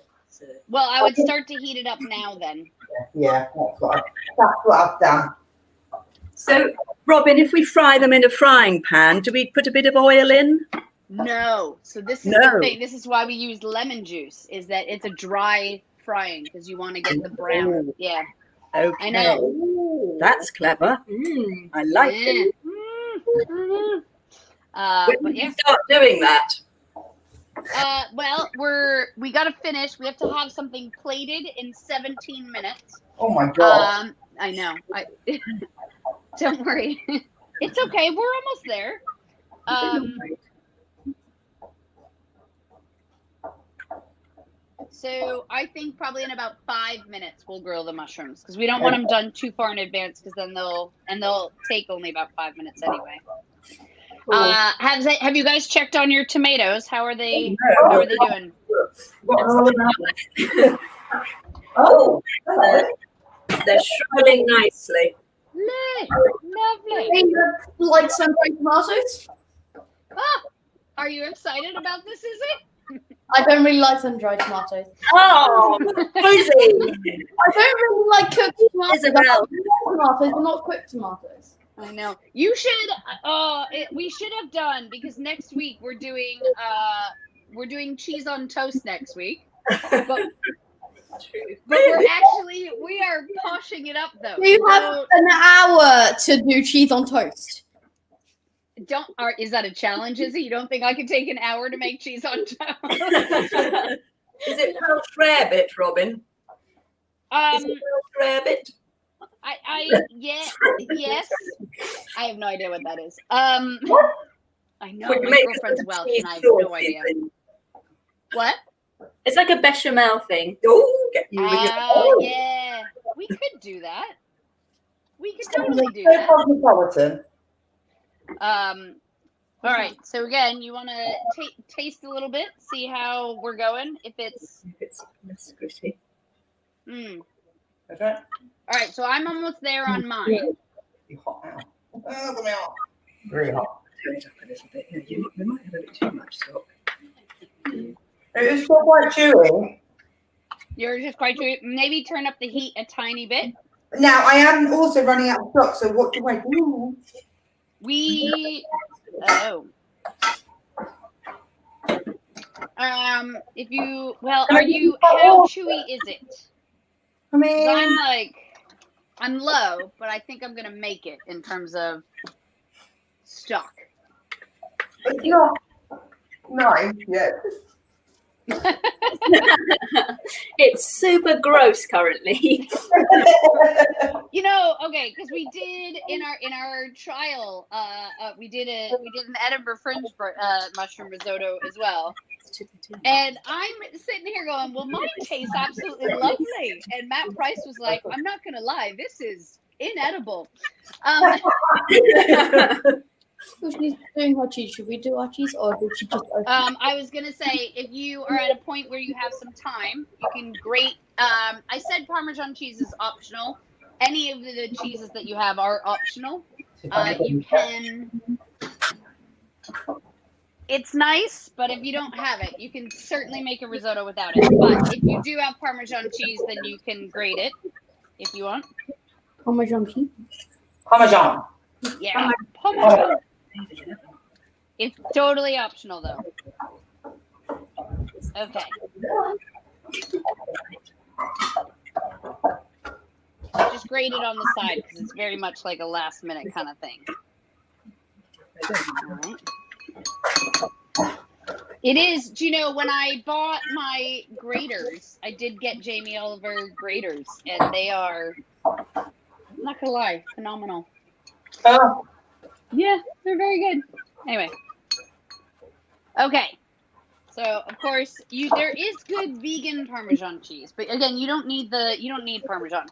Well, I would start to heat it up now then. Yeah, that's what I've done. So, Robyn, if we fry them in a frying pan, do we put a bit of oil in? No. So this is the thing. This is why we use lemon juice, is that it's a dry frying because you want to get the brown. Yeah. Okay. I know. That's clever. I like it. When did you start doing that? Well, we got to finish. We have to have something plated in 17 minutes. Oh my God. I know. Don't worry. It's okay. We're almost there. So I think probably in about 5 minutes we'll grill the mushrooms because we don't want them done too far in advance because then they'll take only about 5 minutes anyway. Cool. Have you guys checked on your tomatoes? How are they doing? Oh, hello. They're shriveling nicely. Lovely. Like sun-dried tomatoes? Are you excited about this, is it? I don't really like sun-dried tomatoes. Oh, Rosie. I don't really like cooked tomatoes. Isabel. I like tomatoes, but not cooked tomatoes. I know. You should we should have done because next week we're doing cheese on toast next week. But we are poshing it up though. You have an hour to do cheese on toast. Is that a challenge, Izzy? You don't think I could take an hour to make cheese on toast? Is it Welsh rarebit, Robyn? Is it Welsh rarebit? Yes. I have no idea what that is. I know my girlfriend's Welsh and I have no idea. What? It's like a bechamel thing. Oh, get you with your yeah. We could do that. We could totally do that. Cosmopolitan. All right. So again, you want to taste a little bit, see how we're going. If it's less gritty. Okay. All right. So I'm almost there on mine. You're hot now. Let me off. Very hot. Turn it up a little bit. Yeah, you might have a bit too much stock. It is still quite chewy. You're just quite chewy. Maybe turn up the heat a tiny bit. Now I am also running out of stock. So what do I do? How chewy is it? I mean, I'm low, but I think I'm gonna make it in terms of stock. It's not nice yet. It's super gross currently. Okay, because we did in our trial, we did an Edinburgh Fringe mushroom risotto as well, and I'm sitting here going, well, mine tastes absolutely lovely, and Matt Price was like, I'm not gonna lie, this is inedible. She's doing hot cheese. Should we do hot cheese or did she just open? I was gonna say, if you are at a point where you have some time, you can grate. I said Parmesan cheese is optional. Any of the cheeses that you have are optional. You can. It's nice, but if you don't have it, you can certainly make a risotto without it. But if you do have Parmesan cheese, then you can grate it if you want. Parmesan cheese. Parmesan. Yeah, Parmesan. It's totally optional, though. Okay. Just grate it on the side because it's very much like a last minute kind of thing. All right. It is. Do you know, when I bought my graters, I did get Jamie Oliver graters, and they are, I'm not gonna lie, phenomenal. Oh. Yeah, they're very good. Anyway. Okay. So of course there is good vegan Parmesan cheese, but again, you don't need Parmesan.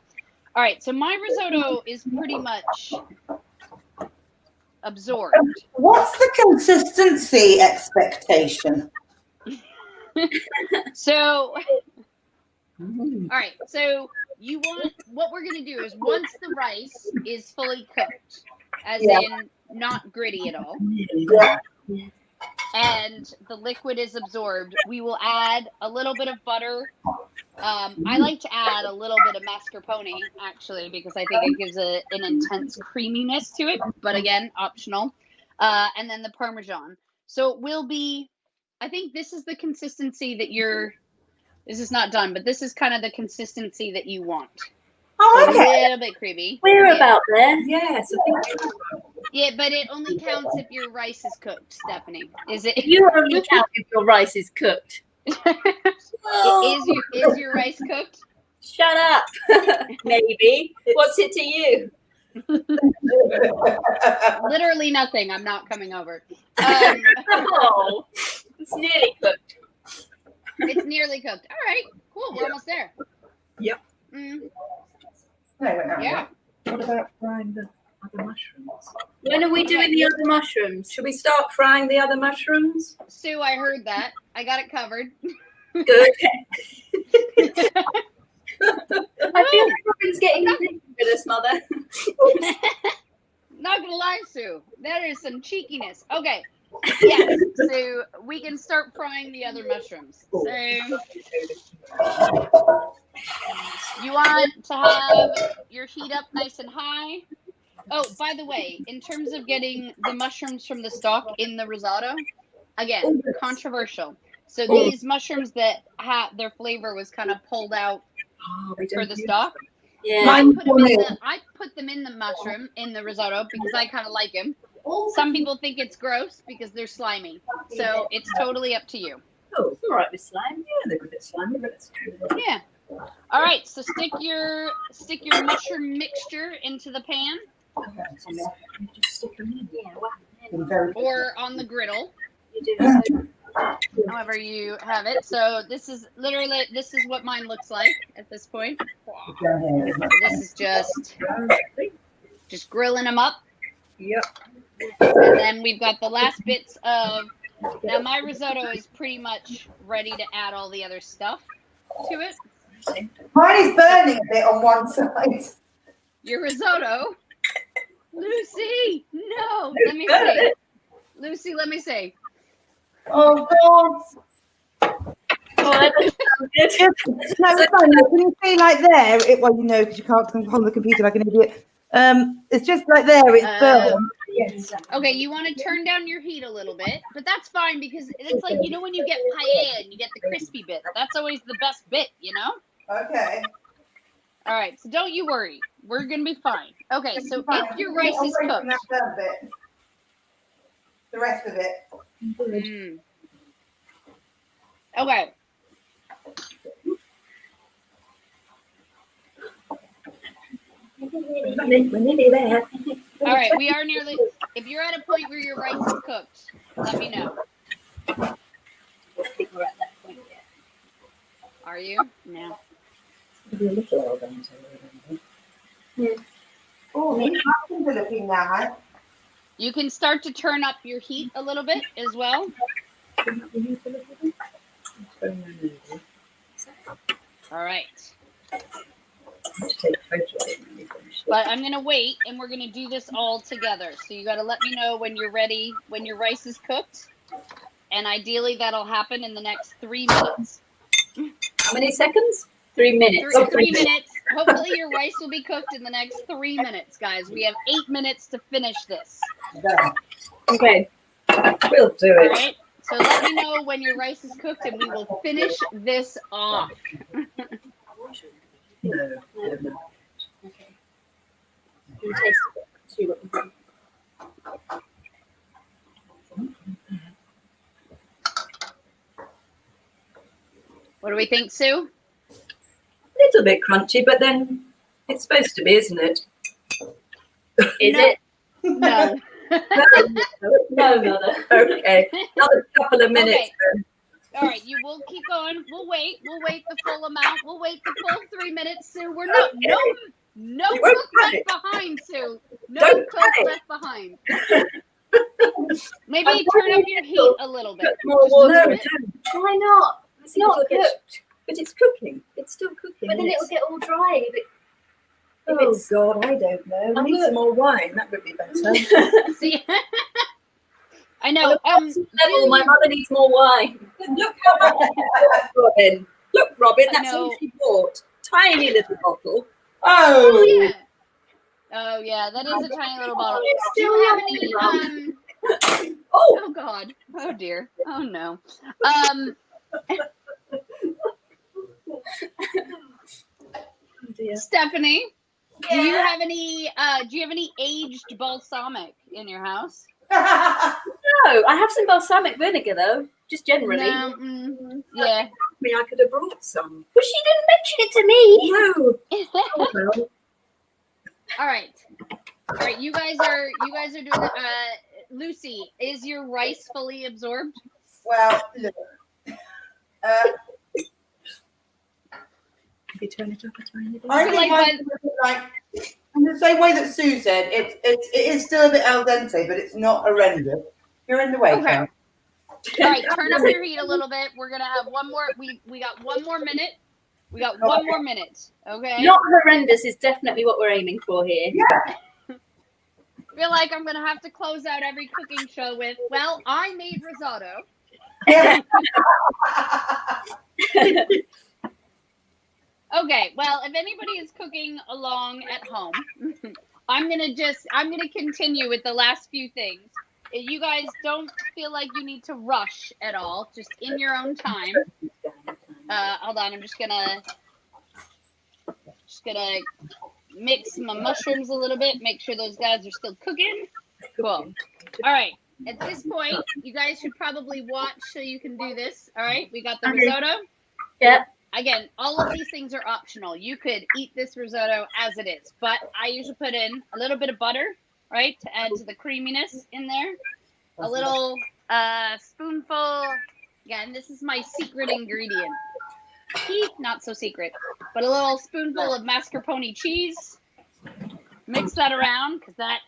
All right, so my risotto is pretty much absorbed. What's the consistency expectation? So all right, so what we're gonna do is once the rice is fully cooked, as in not gritty at all. Yeah. And the liquid is absorbed, we will add a little bit of butter. I like to add a little bit of mascarpone, actually, because I think it gives an intense creaminess to it. But again, optional. And then the Parmesan. So it will be, I think this is the consistency that this is not done, but this is kind of the consistency that you want. Oh, okay. A little bit creamy. We're about there. Yes, I think. Yeah, but it only counts if your rice is cooked, Stephanie. Is it? You only count if your rice is cooked. Is your rice cooked? Shut up. Maybe. What's it to you? Literally nothing. I'm not coming over. Oh, it's nearly cooked. It's nearly cooked. All right. Cool. We're almost there. Yep. Mm. Yeah. What about frying the other mushrooms? When are we doing the other mushrooms? Should we start frying the other mushrooms? Sue, I heard that. I got it covered. Good. I feel like Robyn's getting with us, Mother. Not gonna lie, Sue. That is some cheekiness. Okay. Yes. So we can start frying the other mushrooms. So you want to have your heat up nice and high. Oh, by the way, in terms of getting the mushrooms from the stalk in the risotto, again, controversial. So these mushrooms that their flavor was kind of pulled out for the stalk. Yeah. I put them in the mushroom in the risotto because I kind of like them. Some people think it's gross because they're slimy. So it's totally up to you. Oh, it's all right with slime. Yeah, they're a bit slimy, but it's true. Yeah. All right. So stick your mushroom mixture into the pan. Okay, so just stick them in. Yeah. Or on the griddle. You do. However you have it. So this is what mine looks like at this point. This is just grilling them up. Yep. And then we've got the last bits of, now my risotto is pretty much ready to add all the other stuff to it. Mine is burning a bit on one side. Your risotto? Lucy, no. Let me see. Lucy, let me see. Oh, God. Oh, that doesn't sound good. No, it's fine. Can you see like there? Well, you know, because you can't on the computer like an idiot. It's just like there. It's burned. Yes. Okay, you want to turn down your heat a little bit, but that's fine because it's like, you know, when you get paella and you get the crispy bit, that's always the best bit, you know? Okay. All right, so don't you worry. We're going to be fine. Okay, so if your rice is cooked. The rest of it. Mm. Okay. We're nearly there. All right, we are nearly. If you're at a point where your rice is cooked, let me know. I think we're at that point yet. Are you? No. Oh, the captains are looking now. You can start to turn up your heat a little bit as well. All right. But I'm going to wait, and we're going to do this all together. So you got to let me know when you're ready, when your rice is cooked. And ideally, that'll happen in the next 3 minutes. How many seconds? 3 minutes. 3 minutes. Hopefully, your rice will be cooked in the next 3 minutes, guys. We have 8 minutes to finish this. Okay. We'll do All it. right. So let me know when your rice is cooked, and we will finish this off. No. Okay. You taste it. See what you think. What do we think, Sue? A little bit crunchy, but then it's supposed to be, isn't it? Is No. it? No. No, Mother. Okay. Another couple of minutes. Okay. Then. All right, you will keep going. We'll wait. We'll wait the full amount. We'll wait the full 3 minutes, Sue. We're not no You cook won't left panic. behind, Sue. No Don't cook panic. left behind. Maybe turn up your heat a little bit. More Just a water. little No, bit. don't. Why not? It's not Look, cooked. But it's cooking. It's still cooking. But then yes. it'll get all dry. If Oh, it's God, I don't know. We need some more wine. That would be better. See, I know. Level, my mother needs more wine. Look how much Robyn. Look, Robyn, I that's know. all she bought. Tiny little bottle. Oh yeah. Oh yeah, that is a tiny little bottle. Do you have any? Oh God. Oh dear. Oh no. Stephanie, do you have any? Do you have any aged balsamic in your house? No, I have some balsamic vinegar though, just generally. No, yeah. I could have brought some. But she didn't mention it to me. No. Oh, well. All right. You guys are doing it. Lucy, is your rice fully absorbed? Well, look. you turn it up a tiny bit? I think like in the same way that Sue said, it is still a bit al dente, but it's not horrendous. You're in the way, Okay. Carol. All right, turn up your heat a little bit. We're gonna have one more. We got one more minute. We got one more minute. Okay. Not horrendous is definitely what we're aiming for here. Yeah. I feel like I'm gonna have to close out every cooking show with, well, I made risotto. Yeah. Okay, well, if anybody is cooking along at home, I'm gonna continue with the last few things. You guys don't feel like you need to rush at all, just in your own time. Hold on, I'm just gonna mix my mushrooms a little bit, make sure those guys are still cooking. Cool. All right. At this point, you guys should probably watch so you can do this. All right. We got the risotto. Yeah. Again, all of these things are optional. You could eat this risotto as it is, but I usually put in a little bit of butter, right, to add to the creaminess in there. A little spoonful. Again, this is my secret ingredient. Not so secret, but a little spoonful of mascarpone cheese. Mix that around because that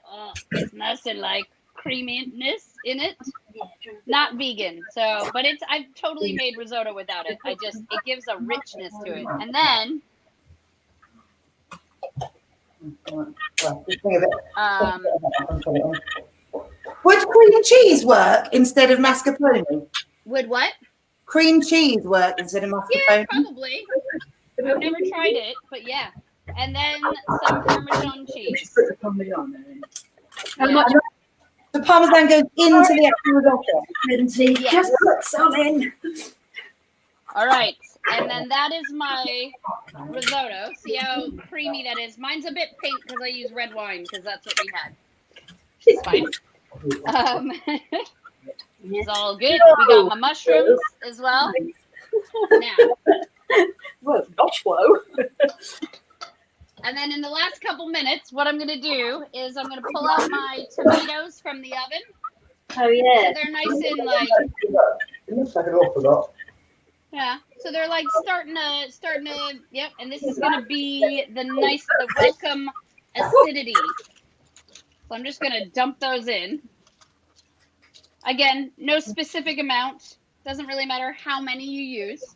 is nice and like creaminess in it. Not vegan, so but I've totally made risotto without it. It gives a richness to it. And then would cream cheese work instead of mascarpone? would what? Cream cheese work instead of mascarpone? Yeah, probably. I've never tried it, but yeah. And then some Parmesan cheese. Just put the Parmesan there. How much? The Parmesan goes into the actual risotto. Yes. Just put some in. All right. And then that is my risotto. See how creamy that is? Mine's a bit pink because I use red wine because that's what we had. It's fine. It's all good. We got my mushrooms as well. Now. Well, not whoa. And then in the last couple minutes, what I'm going to do is I'm going to pull out my tomatoes from the oven. Oh yeah. So they're nice and like, It looks like an awful lot. yeah. So they're like starting to, yep. And this is going to be the welcome acidity. So I'm just going to dump those in. Again, no specific amount. Doesn't really matter how many you use.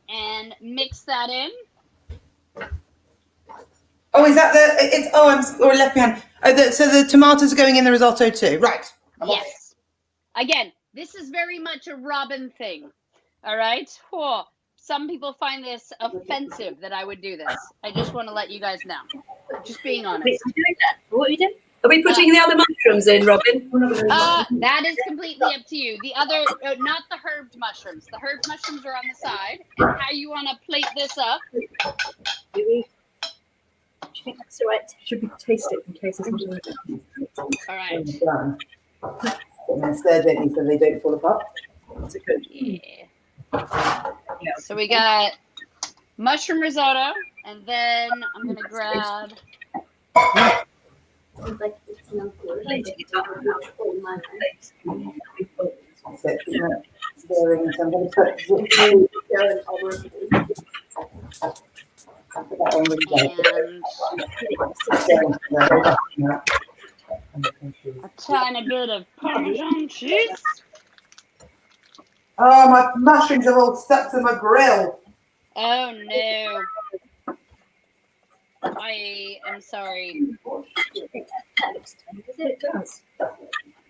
And mix that in. Oh, is that I'm left behind. So the tomatoes are going in the risotto too, right? Yes. Again, this is very much a Robyn thing. All right. Oh, some people find this offensive that I would do this. I just want to let you guys know. Just being honest. Wait, I'm doing that. What are you doing? Are we putting the other mushrooms in, Robyn? That is completely up to you. The other, not the herbed mushrooms. The herbed mushrooms are on the side. And how you want to plate this up? Do you think that's the right? Should we taste it in case it's not already? All right. And then stir gently so they don't fall apart. Is it good? Yeah. So we got mushroom risotto, and then I'm gonna grab. Like it's not good. Plating it up. That's it. Stirring. So I'm going to put that on And a tiny bit of Parmesan cheese. Oh, my mushrooms are all stuck to my grill. Oh no. I am sorry. That looks tiny, does it? It does.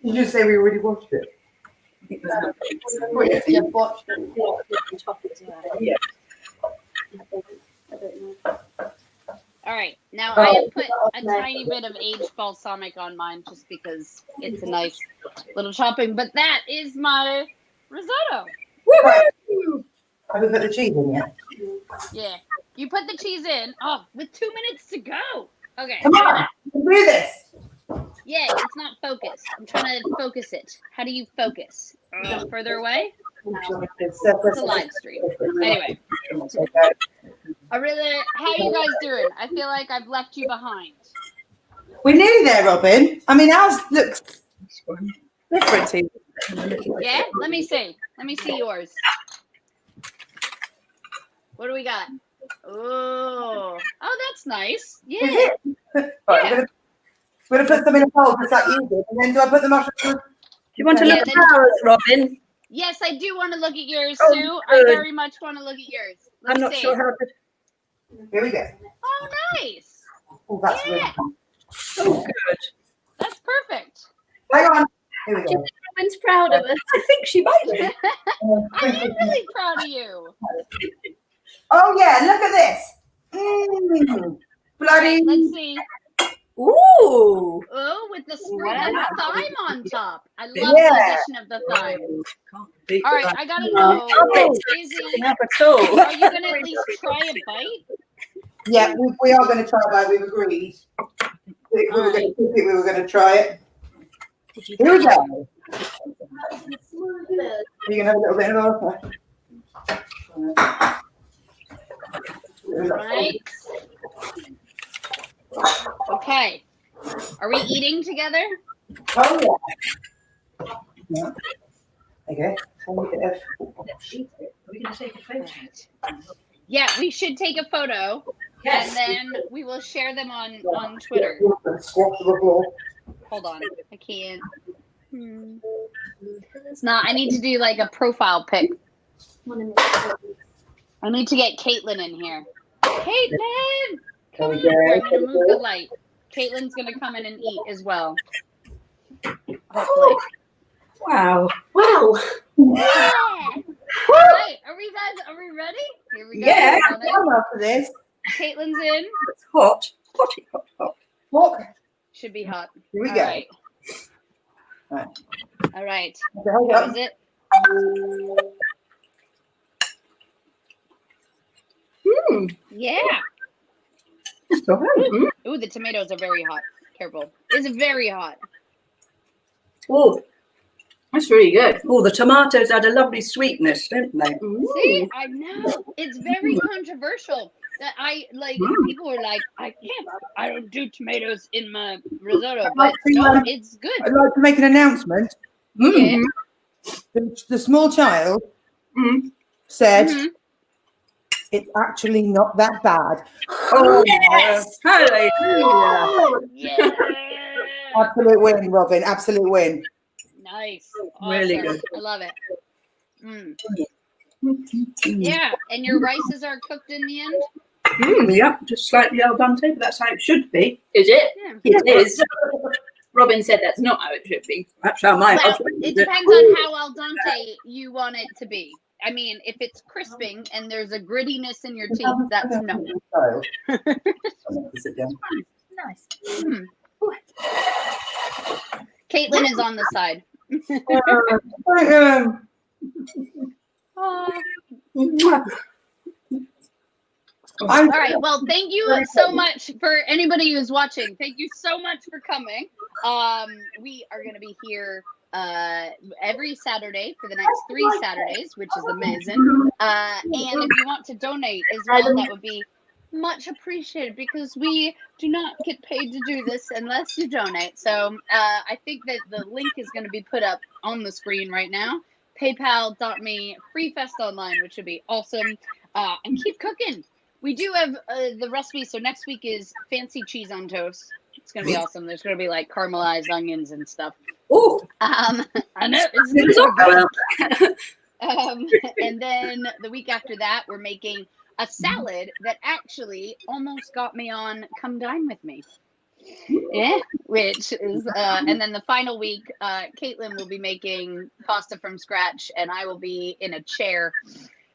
Did you say we already watched it? I think there's no- You've watched them on top as well. Yeah. I don't know. All right. Now I have put a tiny bit of aged balsamic on mine just because it's a nice little chopping. But that is my risotto. Woo-hoo! Have we put the cheese in yet? Yeah. You put the cheese in. Oh, with 2 minutes to go. Okay. Come on, we can do this. Yeah, it's not focused. I'm trying to focus it. How do you focus? Further away? It's a live stream. Anyway. How are you guys doing? I feel like I've left you behind. We're nearly there, Robyn. I mean, ours looks different to you. Yeah? Let me see. Let me see yours. What do we got? Oh, that's nice. Yeah. Is it? Right, Yeah. I'm gonna put them in a bowl just like you did, and then do I put the mushrooms? Do you want to Yeah, look then- at ours, Robyn? Yes, I do want to look at yours, Oh, Sue. I good. very much want to look at yours. Let's I'm not see. sure how to. Here we go. Oh, nice. Oh, that's Yeah. really Oh, good. That's perfect. Hang on. Here we go. Robyn's proud of us. I think she might be. I am really proud of you. Oh yeah, look at this. Mm, bloody. Let's see. Ooh. Oh, with the sprig Wow. and the thyme on top. I love Yeah. the addition of the thyme. Can't beat All right, that. I gotta know, Oh, Izzy, up at all. are you gonna at least try a bite? Yeah, we are going to try that. We've agreed. If we were going to cook it, we were going to try it. Here we go. You can have a little bit of Right. Okay. Are we eating together? Oh yeah. Okay. Are we going to take a photo? Yeah, we should take a photo, Yes. and then we will share them on Twitter. Squat to the floor. Hold on, I can't. It's not. I need to do like a profile pic. I need to get Caitlin in here. Caitlin, come There we on. go. I'm gonna move the light. Caitlin's gonna come in and eat as well. Hopefully. Wow. Wow. Yeah. All right, are we ready? Here we go. Yeah. We're on it. After this, Caitlin's in. It's hot. Hotty, hot, hot. walk. Should be hot. Here we All go. right. Right. All right. Okay, hold How on. is it? Yeah. It's all right. Mm. Ooh, the tomatoes are very hot. Careful. It's very hot. Oh, that's really good. Oh, the tomatoes add a lovely sweetness, don't they? See, I know. It's very controversial. That I like people are like, I don't do tomatoes in my risotto, but no, it's good. I'd like to make an announcement. Mm. The small child Mm. said Mhm. it's actually not that bad. Oh, yes. Hallelujah. Yeah. Absolute win, Robyn. Absolute win. Nice. Really Awesome. good. I love it. Mm. Yeah, and your rices are cooked in the end? Yep, just slightly al dente, but that's how it should be. Is it? Yeah. It is. Robyn said that's not how it should be. That's how my Well, husband it did it. depends on how al dente you want it to be. I mean, if it's crisping and there's a grittiness in your teeth, that's no. Sit down. Nice. Hmm. Caitlin is on the side. All right. Well, thank you so much for anybody who's watching. Thank you so much for coming. We are going to be here every Saturday for the next 3 Saturdays, which is amazing. And if you want to donate as well, that would be much appreciated because we do not get paid to do this unless you donate. So I think that the link is going to be put up on the screen right now. PayPal.me/FreeFestOnline, which would be awesome. And keep cooking. We do have the recipe. So next week is fancy cheese on toast. It's going to be awesome. There's going to be like caramelized onions and stuff. Oh, I know. It's it's so all good. And then the week after that, we're making a salad that actually almost got me on Come Dine With Me. Yeah, which is, and then the final week, Caitlin will be making pasta from scratch, and I will be in a chair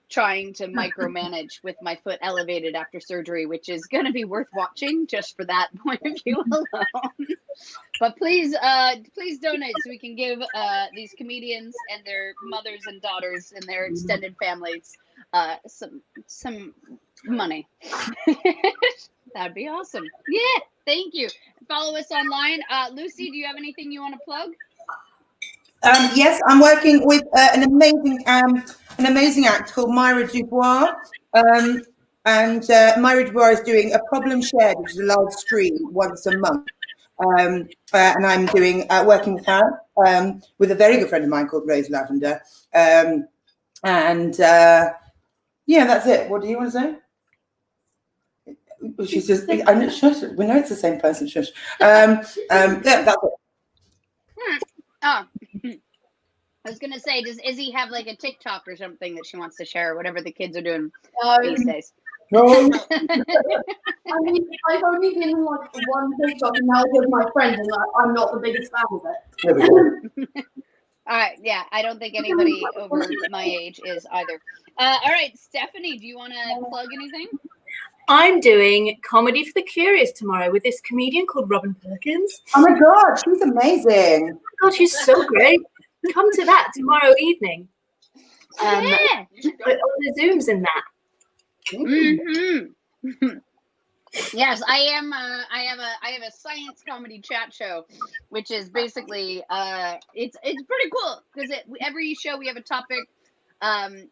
trying to micromanage with my foot elevated after surgery, which is going to be worth watching just for that point of view alone. But please donate so we can give these comedians and their mothers and daughters and their extended families some money. That'd be awesome. Yeah, thank you. Follow us online. Lucy, do you have anything you want to plug? Yes, I'm working with an amazing act called Myra Dubois. And Myra Dubois is doing a Problem Shared, which is a live stream once a month. And I'm doing working with her with a very good friend of mine called Rose Lavender. Yeah, that's it. What do you want to say? She's just, I know, shush, we know it's the same person, shush. Yeah, that's it. Oh, I was gonna say, does Izzy have like a TikTok or something that she wants to share, whatever the kids are doing these days? No. I mean, I've only been on like one TikTok and that was with my friends, and I'm not the biggest fan of it. There we go. All right, yeah, I don't think anybody over my age is either. All right, Stephanie, do you want to plug anything? I'm doing Comedy for the Curious tomorrow with this comedian called Robyn Perkins. Oh my God, she's amazing. Oh God, she's so great. Come to that tomorrow evening. Yeah. On the Zooms and that. Mm-hmm. Yes, I am. I have a science comedy chat show, which is basically it's pretty cool because every show we have a topic, and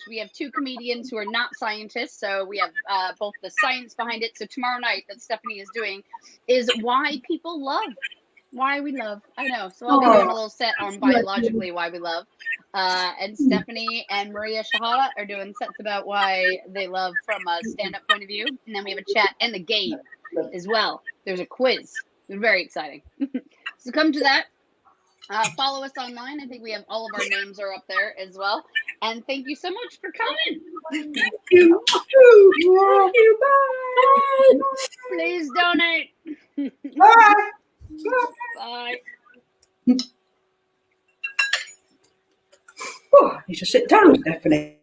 we have two comedians who are not scientists, so we have both the science behind it. So tomorrow night that Stephanie is doing is why people love, why we love. I know. So I'll be doing a little set on biologically why we love. And Stephanie and Maria Shahada are doing sets about why they love from a stand-up point of view. And then we have a chat and the game as well. There's a quiz. It's very exciting. So come to that. Follow us online. I think we have all of our names are up there as well. And thank you so much for coming. Thank you. Bye. Please donate. Bye. Bye. Oh, I need to sit down, Stephanie.